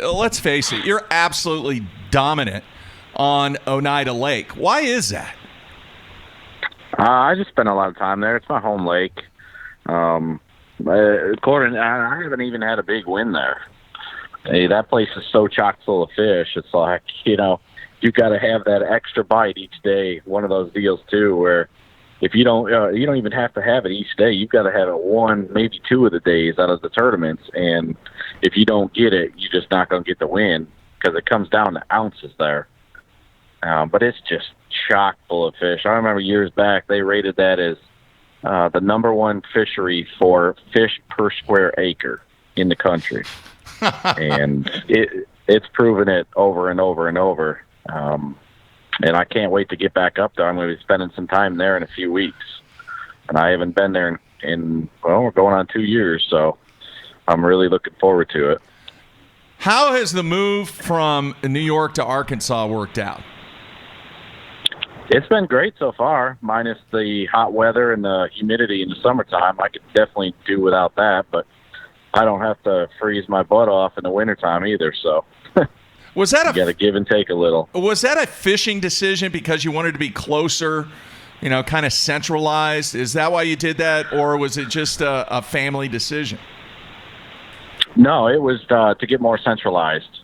let's face it, you're absolutely dominant on Oneida Lake. Why is that? I just spend a lot of time there. It's my home lake. According, I haven't even had a big win there. Hey, that place is so chock full of fish. It's like, you got to have that extra bite each day. One of those deals too, where if you don't even have to have it each day. You've got to have it one, maybe two of the days out of the tournaments. And if you don't get it, you're just not going to get the win because it comes down to ounces there. But it's just chock full of fish. I remember years back they rated that as the number one fishery for fish per square acre in the country. And it's proven it over and over and over. And I can't wait to get back up there. I'm going to be spending some time there in a few weeks. And I haven't been there in we're going on 2 years, so I'm really looking forward to it. How has the move from New York to Arkansas worked out? It's been great so far, minus the hot weather and the humidity in the summertime. I could definitely do without that, but I don't have to freeze my butt off in the wintertime either, so was that you got to give and take a little. Was that a fishing decision because you wanted to be closer, kind of centralized? Is that why you did that, or was it just a family decision? No, it was to get more centralized,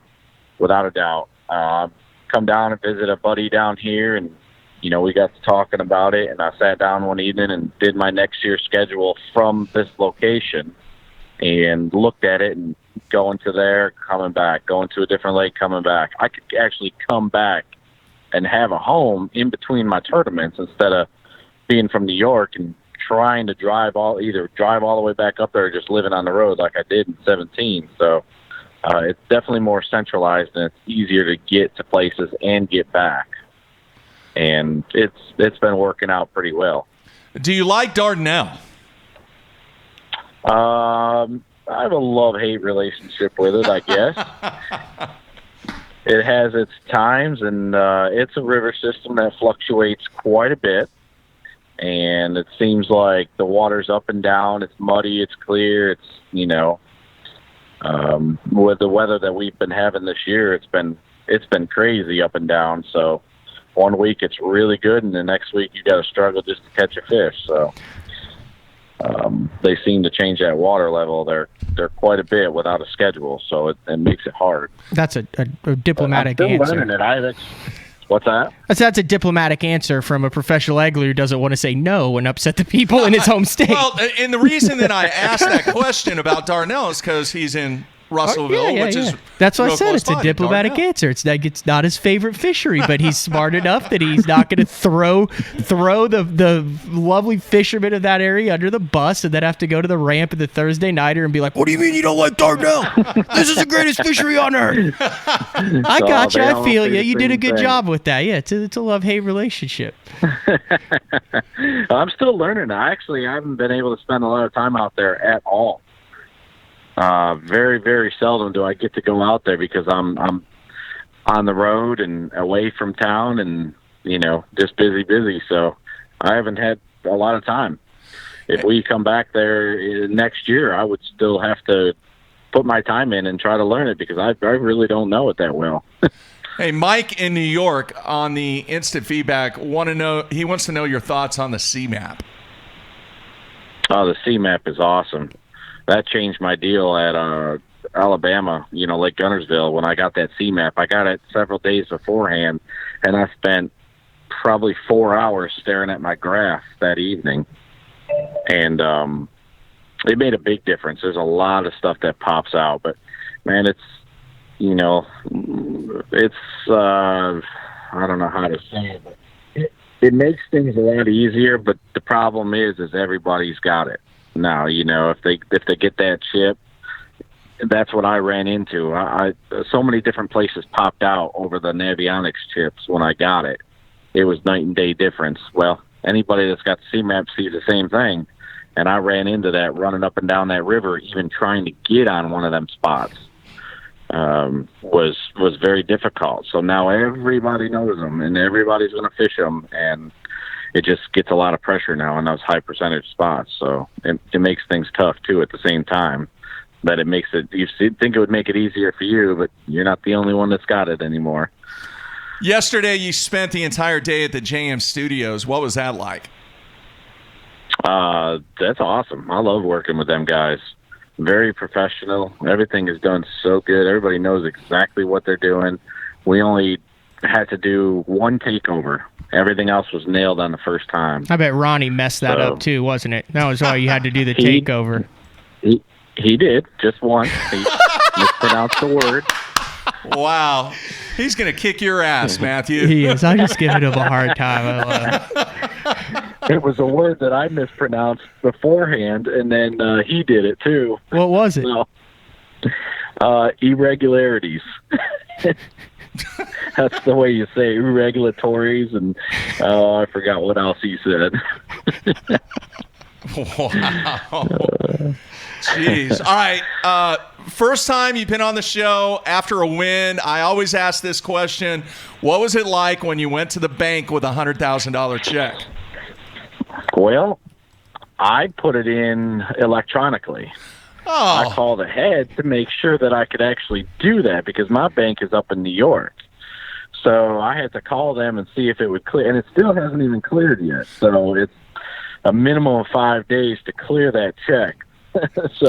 without a doubt. Come down and visit a buddy down here, and we got to talking about it, and I sat down one evening and did my next year's schedule from this location and looked at it and going to there, coming back, going to a different lake, coming back. I could actually come back and have a home in between my tournaments instead of being from New York and trying to drive all the way back up there or just living on the road like I did in 17. So it's definitely more centralized, and it's easier to get to places and get back. And it's been working out pretty well. Do you like Dardanelle? I have a love-hate relationship with it, I guess. It has its times, and it's a river system that fluctuates quite a bit. And it seems like the water's up and down. It's muddy. It's clear. It's, with the weather that we've been having this year, it's been crazy up and down. So one week it's really good, and the next week you got to struggle just to catch a fish. So they seem to change that water level. They're quite a bit without a schedule, so it makes it hard. That's a diplomatic I'm still answer. learning it. What's that? That's a diplomatic answer from a professional angler who doesn't want to say no and upset the people in his home state. Well, and the reason that I asked that question about Dardanelle is because he's in Russellville, which is that's why I real said close it's a by to diplomatic Dardanelle. answer. It's like it's not his favorite fishery, but he's smart enough that he's not going to throw the lovely fishermen of that area under the bus and then have to go to the ramp at the Thursday nighter and be like, "What do you mean you don't like Dardanelle? This is the greatest fishery on earth." I got you. I feel you. You did a good job with that. Yeah, it's a love-hate relationship. I'm still learning. I haven't been able to spend a lot of time out there at all. Very, very seldom do I get to go out there because I'm on the road and away from town and, just busy. So I haven't had a lot of time. If we come back there next year, I would still have to put my time in and try to learn it because I really don't know it that well. Hey, Mike in New York on the instant feedback he wants to know your thoughts on the C-Map. Oh, the C-Map is awesome. That changed my deal at Alabama, Lake Gunnersville. When I got that C-Map, I got it several days beforehand, and I spent probably 4 hours staring at my graph that evening. And it made a big difference. There's a lot of stuff that pops out, but man, it's it's I don't know how to say it, but it makes things a lot easier. But the problem is everybody's got it now. If they get that chip, that's what I ran into. I so many different places popped out over the Navionics chips when I got it. It was night and day difference. Well, anybody that's got the C-Map sees the same thing. And I ran into that running up and down that river, even trying to get on one of them spots was very difficult. So now everybody knows them, and everybody's going to fish them, and it just gets a lot of pressure now on those high percentage spots. So it makes things tough, too, at the same time. That it makes it, you think it would make it easier for you, but you're not the only one that's got it anymore. Yesterday, you spent the entire day at the JM Studios. What was that like? That's awesome. I love working with them guys. Very professional. Everything is done so good. Everybody knows exactly what they're doing. We only had to do one takeover. Everything else was nailed on the first time. I bet Ronnie messed that up too, wasn't it? That was why you had to do the takeover. He did, just once. He mispronounced the word. Wow. He's going to kick your ass, Matthew. He is. I'm just giving him a hard time. I love it. It was a word that I mispronounced beforehand, and then he did it too. What was it? Irregularities. That's the way you say irregulatories, and I forgot what else he said. Wow. Jeez. All right. First time you've been on the show after a win. I always ask this question. What was it like when you went to the bank with a $100,000 check? Well, I put it in electronically. Oh. I called ahead to make sure that I could actually do that because my bank is up in New York. So I had to call them and see if it would clear. And it still hasn't even cleared yet. So it's a minimum of 5 days to clear that check.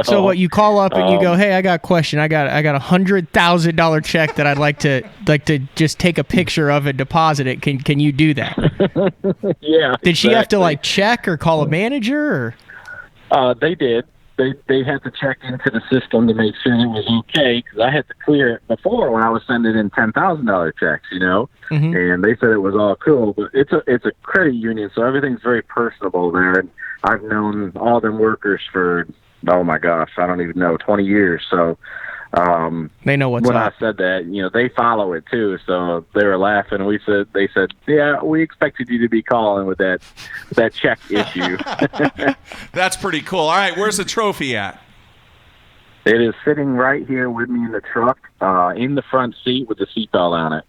So what, you call up and you go, hey, I got a question. I got $100,000 check that I'd like to just take a picture of and deposit it. Can you do that? Yeah. Did she have to check or call a manager? Or? They did. They had to check into the system to make sure it was okay because I had to clear it before when I was sending in $10,000 checks, Mm-hmm. And they said it was all cool. But it's a credit union, so everything's very personable there. And I've known all them workers for, oh my gosh, I don't even know, 20 years. So they know what's when up. I said that, they follow it too. So they were laughing. They said, yeah, we expected you to be calling with that check issue. That's pretty cool. All right, where's the trophy at? It is sitting right here with me in the truck, in the front seat with the seatbelt on it.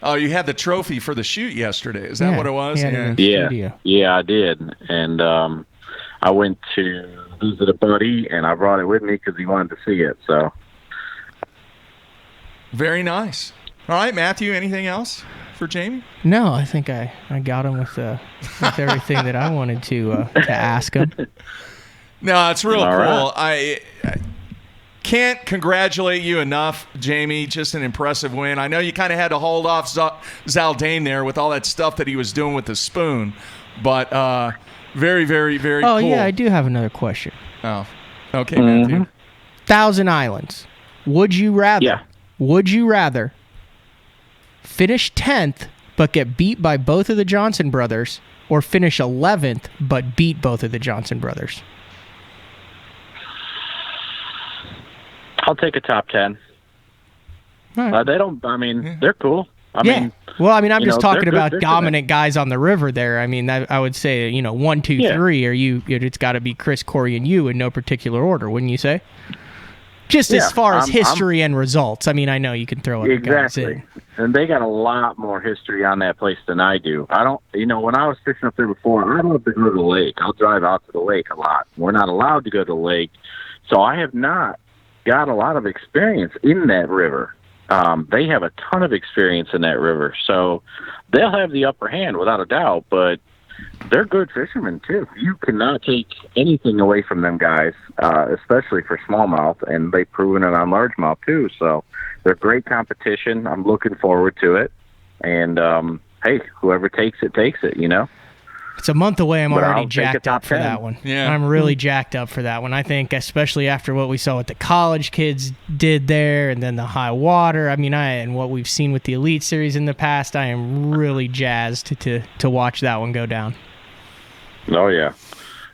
Oh, you had the trophy for the shoot yesterday. Is that what it was? Yeah, I did. And I went to visit a buddy, and I brought it with me because he wanted to see it. So, very nice. All right, Matthew, anything else for Jamie? No, I think I got him with everything that I wanted to ask him. No, it's real cool. Right. I can't congratulate you enough, Jamie. Just an impressive win. I know you kind of had to hold off Zaldane there with all that stuff that he was doing with the spoon, but very, very, very cool. Oh, yeah, I do have another question. Oh, okay, Matthew. Thousand Islands. Would you rather finish 10th but get beat by both of the Johnson brothers, or finish 11th but beat both of the Johnson brothers? I'll take a top 10. Right. They're cool. I mean, I'm just talking about they're dominant guys on the river there. I mean, I would say, 1, 2, 3, it's got to be Chris, Corey, and you in no particular order, wouldn't you say? Just as far as history and results. I mean, I know you can throw other guys in. And they got a lot more history on that place than I do. I don't, when I was fishing up there before, I love to go to the lake. I'll drive out to the lake a lot. We're not allowed to go to the lake. So I have not got a lot of experience in that river. They have a ton of experience in that river, so they'll have the upper hand without a doubt, but they're good fishermen too. You cannot take anything away from them guys, especially for smallmouth, and they've proven it on largemouth too, so they're great competition. I'm looking forward to it, and hey, whoever takes it, It's a month away. I'm But already I'll take a jacked up top for 10. that one. Yeah. I'm really jacked up for that one. I think, especially after what we saw what the college kids did there, and then the high water. I mean, and what we've seen with the Elite Series in the past. I am really jazzed to watch that one go down. Oh, yeah.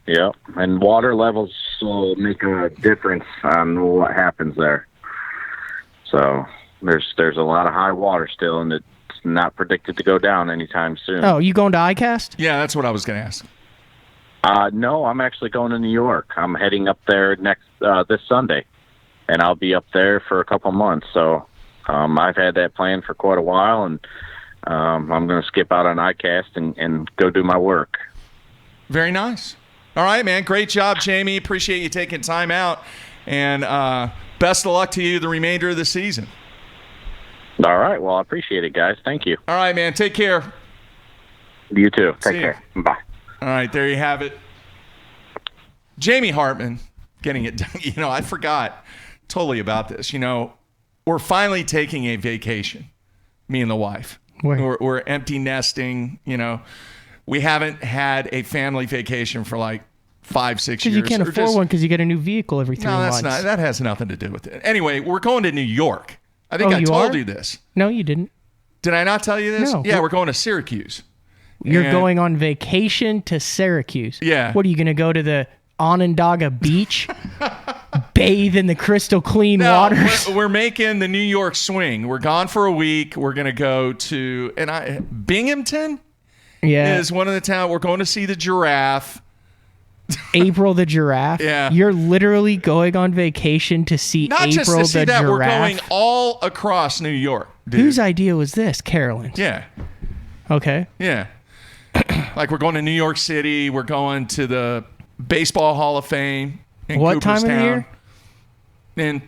Yeah. And water levels will make a difference on what happens there. So there's a lot of high water still, and it's not predicted to go down anytime soon. Oh, you going to ICAST? Yeah, that's what I was going to ask. No, I'm actually going to New York. I'm heading up there this Sunday, and I'll be up there for a couple months. So I've had that planned for quite a while, and I'm going to skip out on ICAST and go do my work. Very nice. All right, man. Great job, Jamie. Appreciate you taking time out. And best of luck to you the remainder of the season. All right. Well, I appreciate it, guys. Thank you. All right, man. Take care. You too. See Take ya. care. Bye. All right, there you have it. Jamie Hartman getting it done. I forgot totally about this. We're finally taking a vacation, me and the wife. Where? We're empty nesting. We haven't had a family vacation for like 5-6 years. Because you can't afford one because you get a new vehicle every 3 No, months. that's not. That has nothing to do with it. Anyway, we're going to New York. I think Oh, I you told are? you this. No, you didn't. Did I not tell you this? No. Yeah, we're going to Syracuse. You're And- going on vacation to Syracuse. Yeah. What are you going to go to the Onondaga Beach? Bathe in the crystal clean waters? We're making the New York swing. We're gone for a week. We're going to go to Binghamton Yeah. is one of the town. We're going to see the giraffe. April the giraffe. Yeah. You're literally going on vacation to see Not April just to see the that, giraffe. we're going all across New York, dude. Whose idea was this? Carolyn's. Yeah, Okay. yeah. Like we're going to New York City. We're going to the Baseball Hall of Fame in What time of the Cooperstown year? in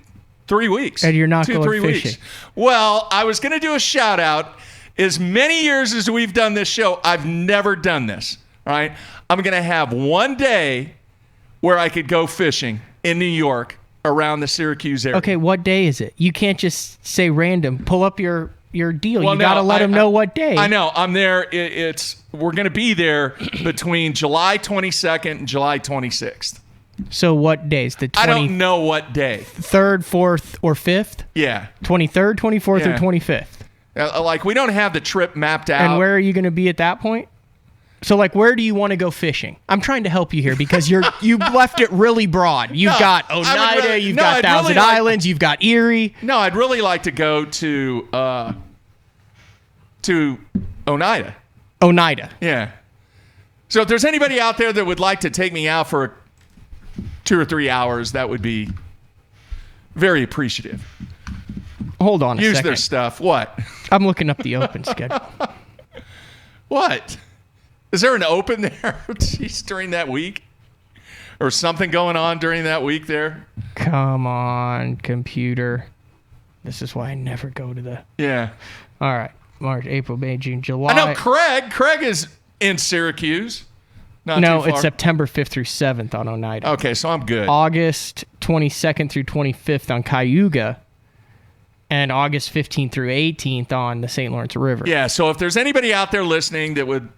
3 weeks. And you're not 2, going 3 fishing. weeks. Well, I was going to do a shout out. As many years as we've done this show, I've never done this. All right. I'm going to have one day where I could go fishing in New York around the Syracuse area. Okay, what day is it? You can't just say random. Pull up your deal. Well, you got to let them know what day. I know. I'm there. We're going to be there between July 22nd and July 26th. So what days? The I don't know what day. 23rd, 4th, or 5th? Yeah. 23rd, 24th, Yeah. or 25th? Like, we don't have the trip mapped out. And where are you going to be at that point? So, like, where do you want to go fishing? I'm trying to help you here because you left it really broad. You've No, got I would Oneida, rather- you've no, got I'd Thousand really like- Islands, you've got Erie. No, I'd really like to go to Oneida. Oneida. Yeah. So if there's anybody out there that would like to take me out for 2 or 3 hours, that would be very appreciative. Hold on a Use second. their stuff. What? I'm looking up the open schedule. What? Is there an open there during that week? Or something going on during that week there? Come on, computer. This is why I never go to the... Yeah. All right. March, April, May, June, July. I know Craig. Craig is in Syracuse. Not No, too it's far. September 5th through 7th on Oneida. Okay, so I'm good. August 22nd through 25th on Cayuga. And August 15th through 18th on the St. Lawrence River. Yeah, so if there's anybody out there listening that would,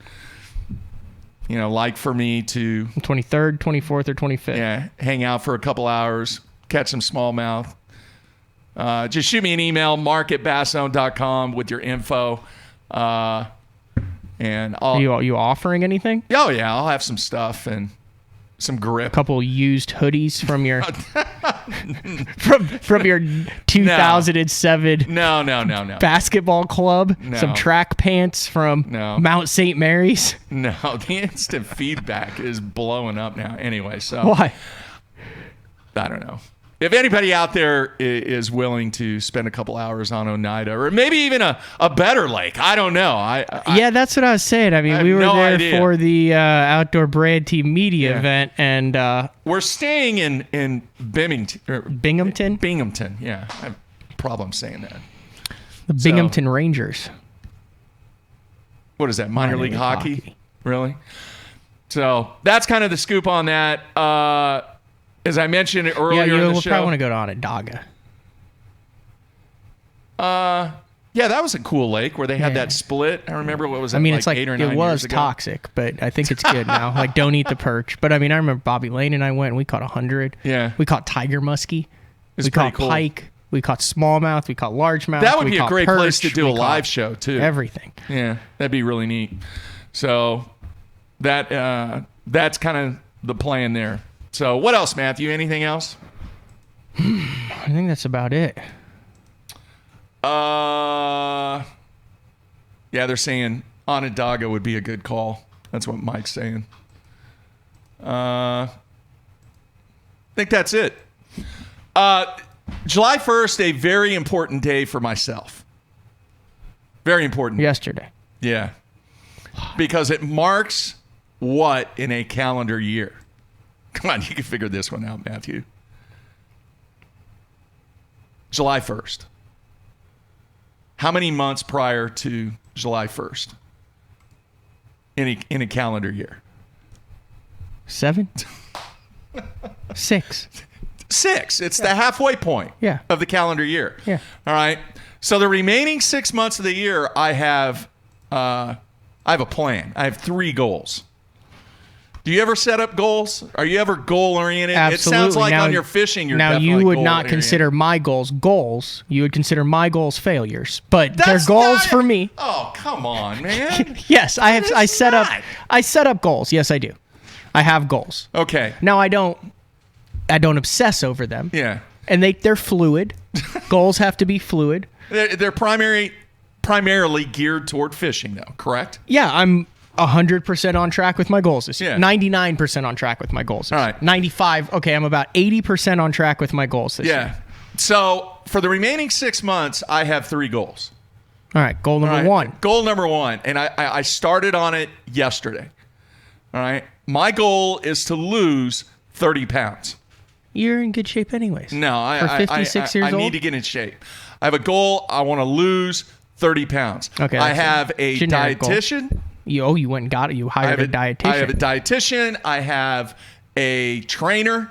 like for me to 23rd, 24th, or 25th. hang out for a couple hours, catch some smallmouth, just shoot me an email, mark@basszone.com with your info. And I'll... Are you offering anything? Oh, yeah, I'll have some stuff and some grip. A couple used hoodies from your from your 2007 No. basketball club. No. Some track pants from Mount St. Mary's. No, the instant feedback is blowing up now. Anyway, so... Why? I don't know. If anybody out there is willing to spend a couple hours on Oneida, or maybe even a better lake, I don't know. Yeah, that's what I was saying. I mean, have we were no there idea. for the Outdoor Brand Team Media event, and we're staying in Binghamton. Binghamton? Yeah, I have problems saying that. The Binghamton Rangers. What is that? Minor league hockey? Really? So that's kind of the scoop on that. As I mentioned earlier Yeah, in the you'll show, probably want to go to Onondaga. Yeah, that was a cool lake where they had that split. I remember what was that, I mean, like it's like 8 or 9 it was years ago? toxic, but I think it's good now. Like, don't eat the perch. But I mean, I remember Bobby Lane and I went and we caught 100. Yeah. We caught tiger muskie. It's We pretty caught cool. pike. We caught smallmouth. We caught largemouth. That would we be a caught great place to perch, do a we live caught show, too. Everything. Yeah, that'd be really neat. So that's kind of the plan there. So what else, Matthew? Anything else? I think that's about it. Yeah, they're saying Onondaga would be a good call. That's what Mike's saying. I think that's it. July 1st, a very important day for myself. Very important. Yesterday. Yeah. Because it marks what in a calendar year? Come on, you can figure this one out, Matthew. July 1st. How many months prior to July 1st in a calendar year? 7? 6. 6. It's the halfway point Yeah. of the calendar year. Yeah. All right. So the remaining 6 months of the year, I have a plan. I have 3 goals. Do you ever set up goals? Are you ever goal oriented? Absolutely. It sounds like Now- on your fishing, you're now definitely you would not goal-oriented. consider my goals goals. You would consider my goals failures. But they're That's goals not- for me. Oh, come on, man. Yes, I is set not. up goals. Yes, I do. I have goals. Okay. Now I don't obsess over them. Yeah. And they're fluid. Goals have to be fluid. They're primarily geared toward fishing, though, correct? Yeah, I'm 100% on track with my goals this year. Yeah. 99% on track with my goals this All year. right. 95. Okay, I'm about 80% on track with my goals this year. Yeah. So for the remaining 6 months, I have 3 goals. All right, goal number All right? 1. Goal number 1, and I started on it yesterday. All right. My goal is to lose 30 pounds. You're in good shape anyways. No, For 56 years I old? need to get in shape. I have a goal. I want to lose 30 pounds. Okay, I that's a have a generic goal. dietitian. You went and got it. You hired a dietitian. I have a dietitian. I have a trainer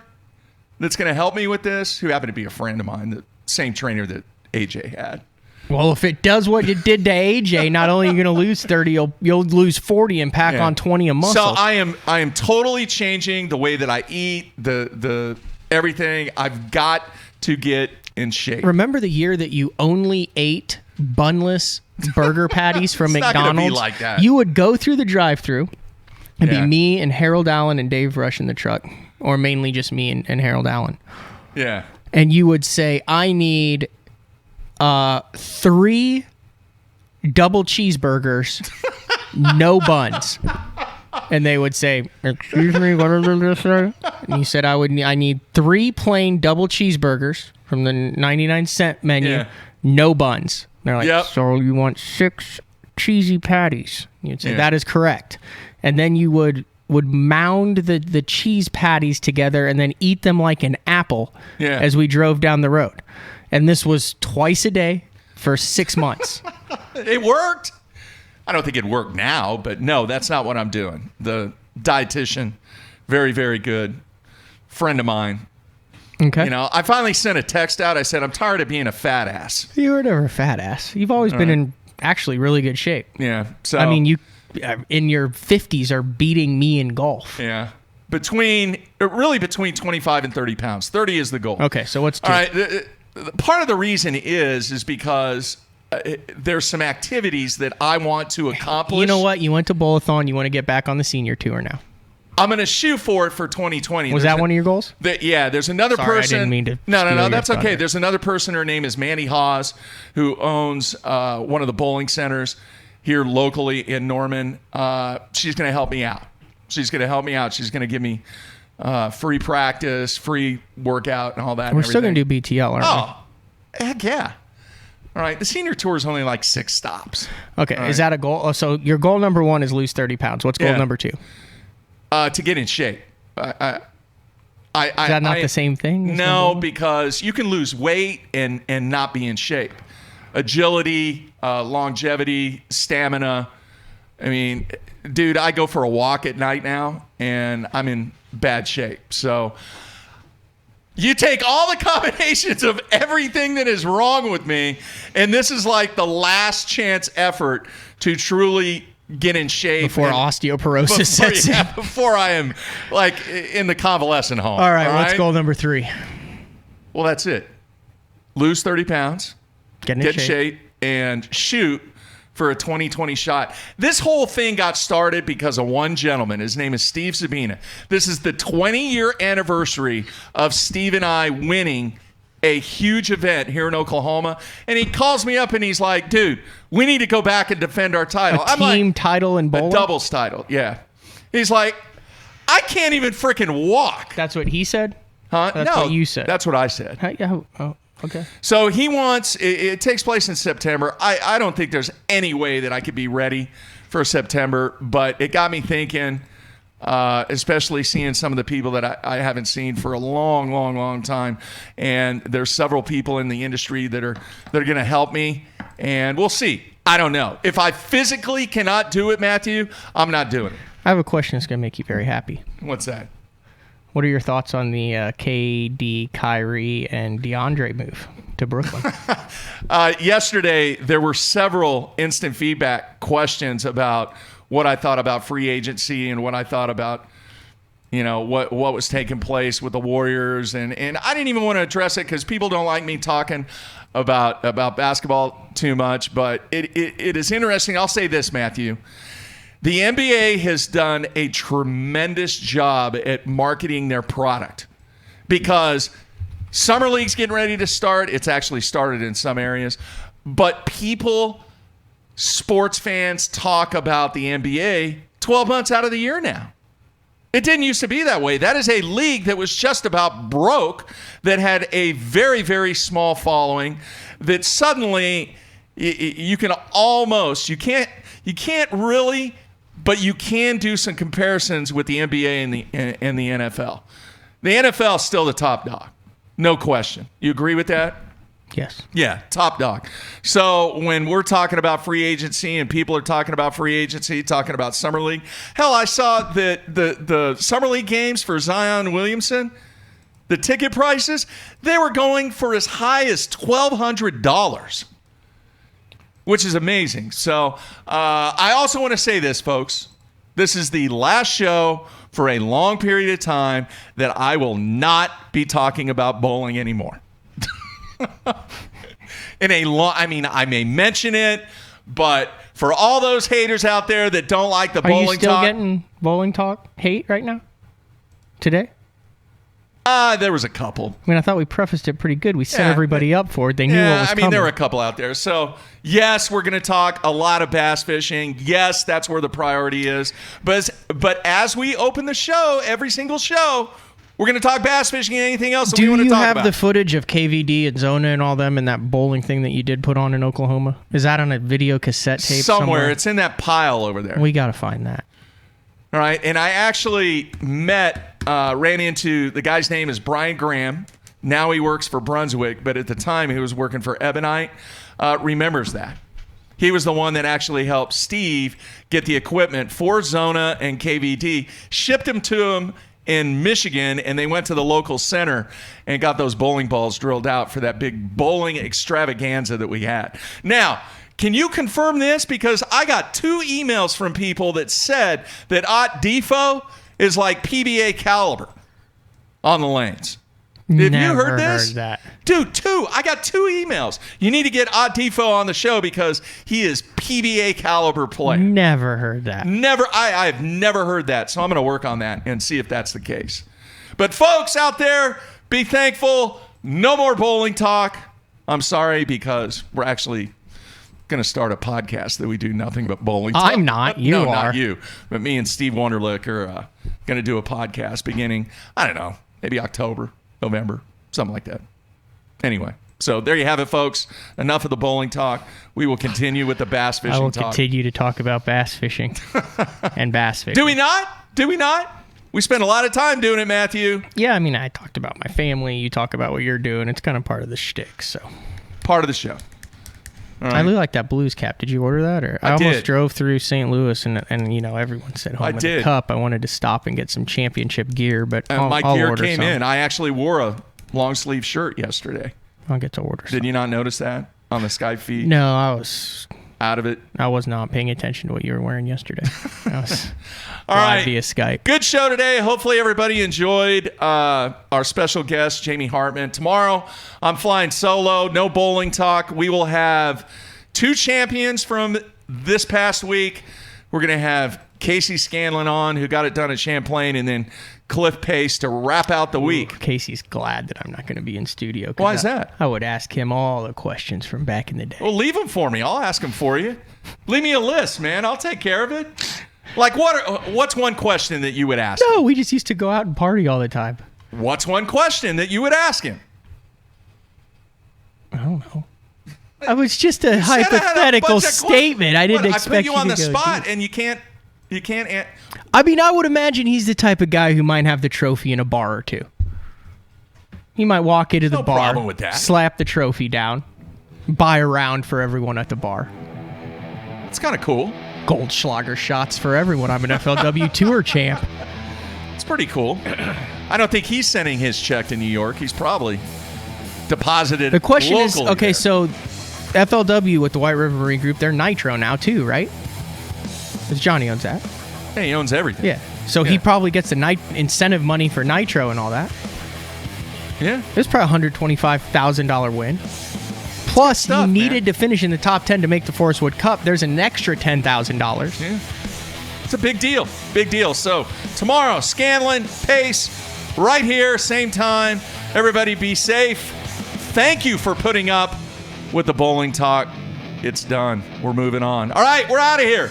that's going to help me with this, who happened to be a friend of mine, the same trainer that AJ had. Well, if it does what it did to AJ, not only are you going to lose 30, you'll lose 40 and pack Yeah. on 20 of muscle. So I am totally changing the way that I eat, the everything. I've got to get in shape. Remember the year that you only ate bunless burger patties from It's not gonna be McDonald's? like that. You would go through the drive-thru. It'd Yeah. be me and Harold Allen and Dave Rush in the truck, or mainly just me and Harold Allen. Yeah. And you would say, I need 3 double cheeseburgers, no buns. And they would say, excuse me, what did this say? And you said, I need 3 plain double cheeseburgers from the 99-cent menu, Yeah. no buns. And they're like, Yep. so you want 6 cheesy patties? You'd say, Yeah. that is correct. And then you would mound the cheese patties together and then eat them like an apple Yeah. as we drove down the road. And this was twice a day for 6 months. It worked. I don't think it'd work now, but no, that's not what I'm doing. The dietitian, very, very good friend of mine. Okay. You know, I finally sent a text out. I said, I'm tired of being a fat ass. You were never a fat ass. You've always been in actually really good shape. Yeah. So I mean, you in your 50s are beating me in golf. yeah, between 25 and 30 pounds. 30 is the goal. Okay, so what's 2? All right. Part of the reason is because there's some activities that I want to accomplish. You know what? You went to Bowl-a-thon. You want to get back on the senior tour now. I'm going to shoot for it for 2020. Was that one of your goals? Yeah, there's another Sorry, I person. didn't mean to No, steal your that's okay. thunder. There's another person. Her name is Mandy Hawes, who owns one of the bowling centers here locally in Norman. She's going to help me out. She's going to give me free practice, free workout, and all that. We're and still going to everything. do BTL, aren't Oh, heck yeah. All right. The senior tour is only like 6 stops. we? Okay, is that a goal? Oh, so your goal number 1 is lose 30 pounds. What's goal Yeah. number 2? To get in shape. Is Is that not the same thing? as No, number 1? because you can lose weight and not be in shape. Agility, longevity, stamina. I mean, dude, I go for a walk at night now, and I'm in bad shape. So You take all the combinations of everything that is wrong with me, and this is like the last chance effort to truly get in shape. Before osteoporosis sets in. Before I am like in the convalescent home. All right, let's go number 3. Well, that's it. Lose 30 pounds, Get in shape, and shoot for a 2020 shot. This whole thing got started because of one gentleman. His name is Steve Sabina. This is the 20-year anniversary of Steve and I winning a huge event here in Oklahoma. And he calls me up and he's like, dude, we need to go back and defend our title. A team title in bowling? A doubles title, yeah. He's like, I can't even freaking walk. That's what he said? Huh? That's what you said. That's what I said. Oh, okay. So he wants, it takes place in September. I don't think there's any way that I could be ready for September, but it got me thinking, especially seeing some of the people that I haven't seen for a long time. And there's several people in the industry that are going to help me, and we'll see. I don't know. If I physically cannot do it, Matthew, I'm not doing it. I have a question that's going to make you very happy. What's that? What are your thoughts on the KD, Kyrie, and DeAndre move to Brooklyn? Yesterday, there were several instant feedback questions about what I thought about free agency and what I thought about, what was taking place with the Warriors. And I didn't even want to address it because people don't like me talking about basketball too much. But it is interesting. I'll say this, Matthew. The NBA has done a tremendous job at marketing their product because Summer League's getting ready to start. It's actually started in some areas. But sports fans talk about the NBA 12 months out of the year now. It didn't used to be that way. That is a league that was just about broke, that had a very, very small following, that suddenly you can almost, you can't really, but you can do some comparisons with the NBA and the NFL. The NFL is still the top dog. No question. You agree with that? Yes. Yeah, top dog. So when we're talking about free agency and people are talking about free agency, talking about Summer League, hell, I saw that the Summer League games for Zion Williamson, the ticket prices, they were going for as high as $1,200. Which is amazing. So I also want to say this, folks. This is the last show for a long period of time that I will not be talking about bowling anymore. I may mention it, but for all those haters out there that don't like the bowling talk. Are you still getting bowling talk hate right now? Today? There was a couple. I thought we prefaced it pretty good. We set everybody up for it. They knew what was coming. There were a couple out there. So, yes, we're going to talk a lot of bass fishing. Yes, that's where the priority is. But as we open the show, every single show, we're going to talk bass fishing and anything else that we want to talk about. Do you have the footage of KVD and Zona and all them and that bowling thing that you did put on in Oklahoma? Is that on a video cassette tape somewhere? It's in that pile over there. We got to find that. All right, and I actually ran into, the guy's name is Brian Graham. Now he works for Brunswick, but at the time he was working for Ebonite. Remembers that. He was the one that actually helped Steve get the equipment for Zona and KVD, shipped them to him in Michigan, and they went to the local center and got those bowling balls drilled out for that big bowling extravaganza that we had. Now, can you confirm this? Because I got 2 emails from people that said that Ott Defo is like PBA caliber on the lanes. Have you heard this? Heard that. Dude, 2. I got 2 emails. You need to get Ott Defo on the show because he is PBA caliber player. Never heard that. I've never heard that. So I'm going to work on that and see if that's the case. But folks out there, be thankful. No more bowling talk. I'm sorry because we're actually going to start a podcast that we do nothing but bowling talk. I'm not. You no, are. Not you. But me and Steve Wonderlick are going to do a podcast beginning, I don't know, maybe October, November, something like that. Anyway, so there you have it, folks. Enough of the bowling talk. We will continue with the bass fishing talk. I will continue to talk about bass fishing and bass fishing. Do we not? Do we not? We spend a lot of time doing it, Matthew. Yeah, I talked about my family. You talk about what you're doing. It's kind of part of the shtick, so. Part of the show. Right. I really like that Blues cap. Did you order that? Or I almost drove through St. Louis and everyone said home of the cup. I wanted to stop and get some championship gear, but my gear came in. I actually wore long sleeve shirt yesterday. I'll get to order some. Did you not notice that on the Skype feed? No, I was Out of it. not paying attention to what you were wearing yesterday. I was All live right. via Skype. Good show today. Hopefully everybody enjoyed our special guest, Jamie Hartman. Tomorrow, I'm flying solo. No bowling talk. We will have 2 champions from this past week. We're going to have Casey Scanlon on, who got it done at Champlain, and then Cliff Pace to wrap out the week. Casey's glad that I'm not going to be in studio. 'Cause Why is that? I would ask him all the questions from back in the day. Well, leave them for me. I'll ask them for you. Leave me a list, man. I'll take care of it. Like, what's one question that you would ask him? No, we just used to go out and party all the time. What's one question that you would ask him? I don't know. I was just a said I had a hypothetical bunch of statement. I didn't What, expect I put you on to the go spot, deep. and you can't. I mean, I would imagine he's the type of guy who might have the trophy in a bar or two. He might walk into the No bar, problem with that. slap the trophy down, buy a round for everyone at the bar. It's kind of cool. Goldschlager shots for everyone. I'm an FLW Tour champ. It's pretty cool. I don't think he's sending his check to New York. He's probably deposited. The question is, locally okay, there. so FLW with the White River Marine Group, they're Nitro now too, right? Because Johnny owns that. Yeah, he owns everything. Yeah. So he probably gets the incentive money for Nitro and all that. Yeah. It's probably a $125,000 win. Plus, stuff, he needed man. to finish in the top 10 to make the Forest Wood Cup. There's an extra $10,000. Yeah. It's a big deal. Big deal. So tomorrow, Scanlon, Pace, right here, same time. Everybody be safe. Thank you for putting up with the bowling talk. It's done. We're moving on. All right, we're out of here.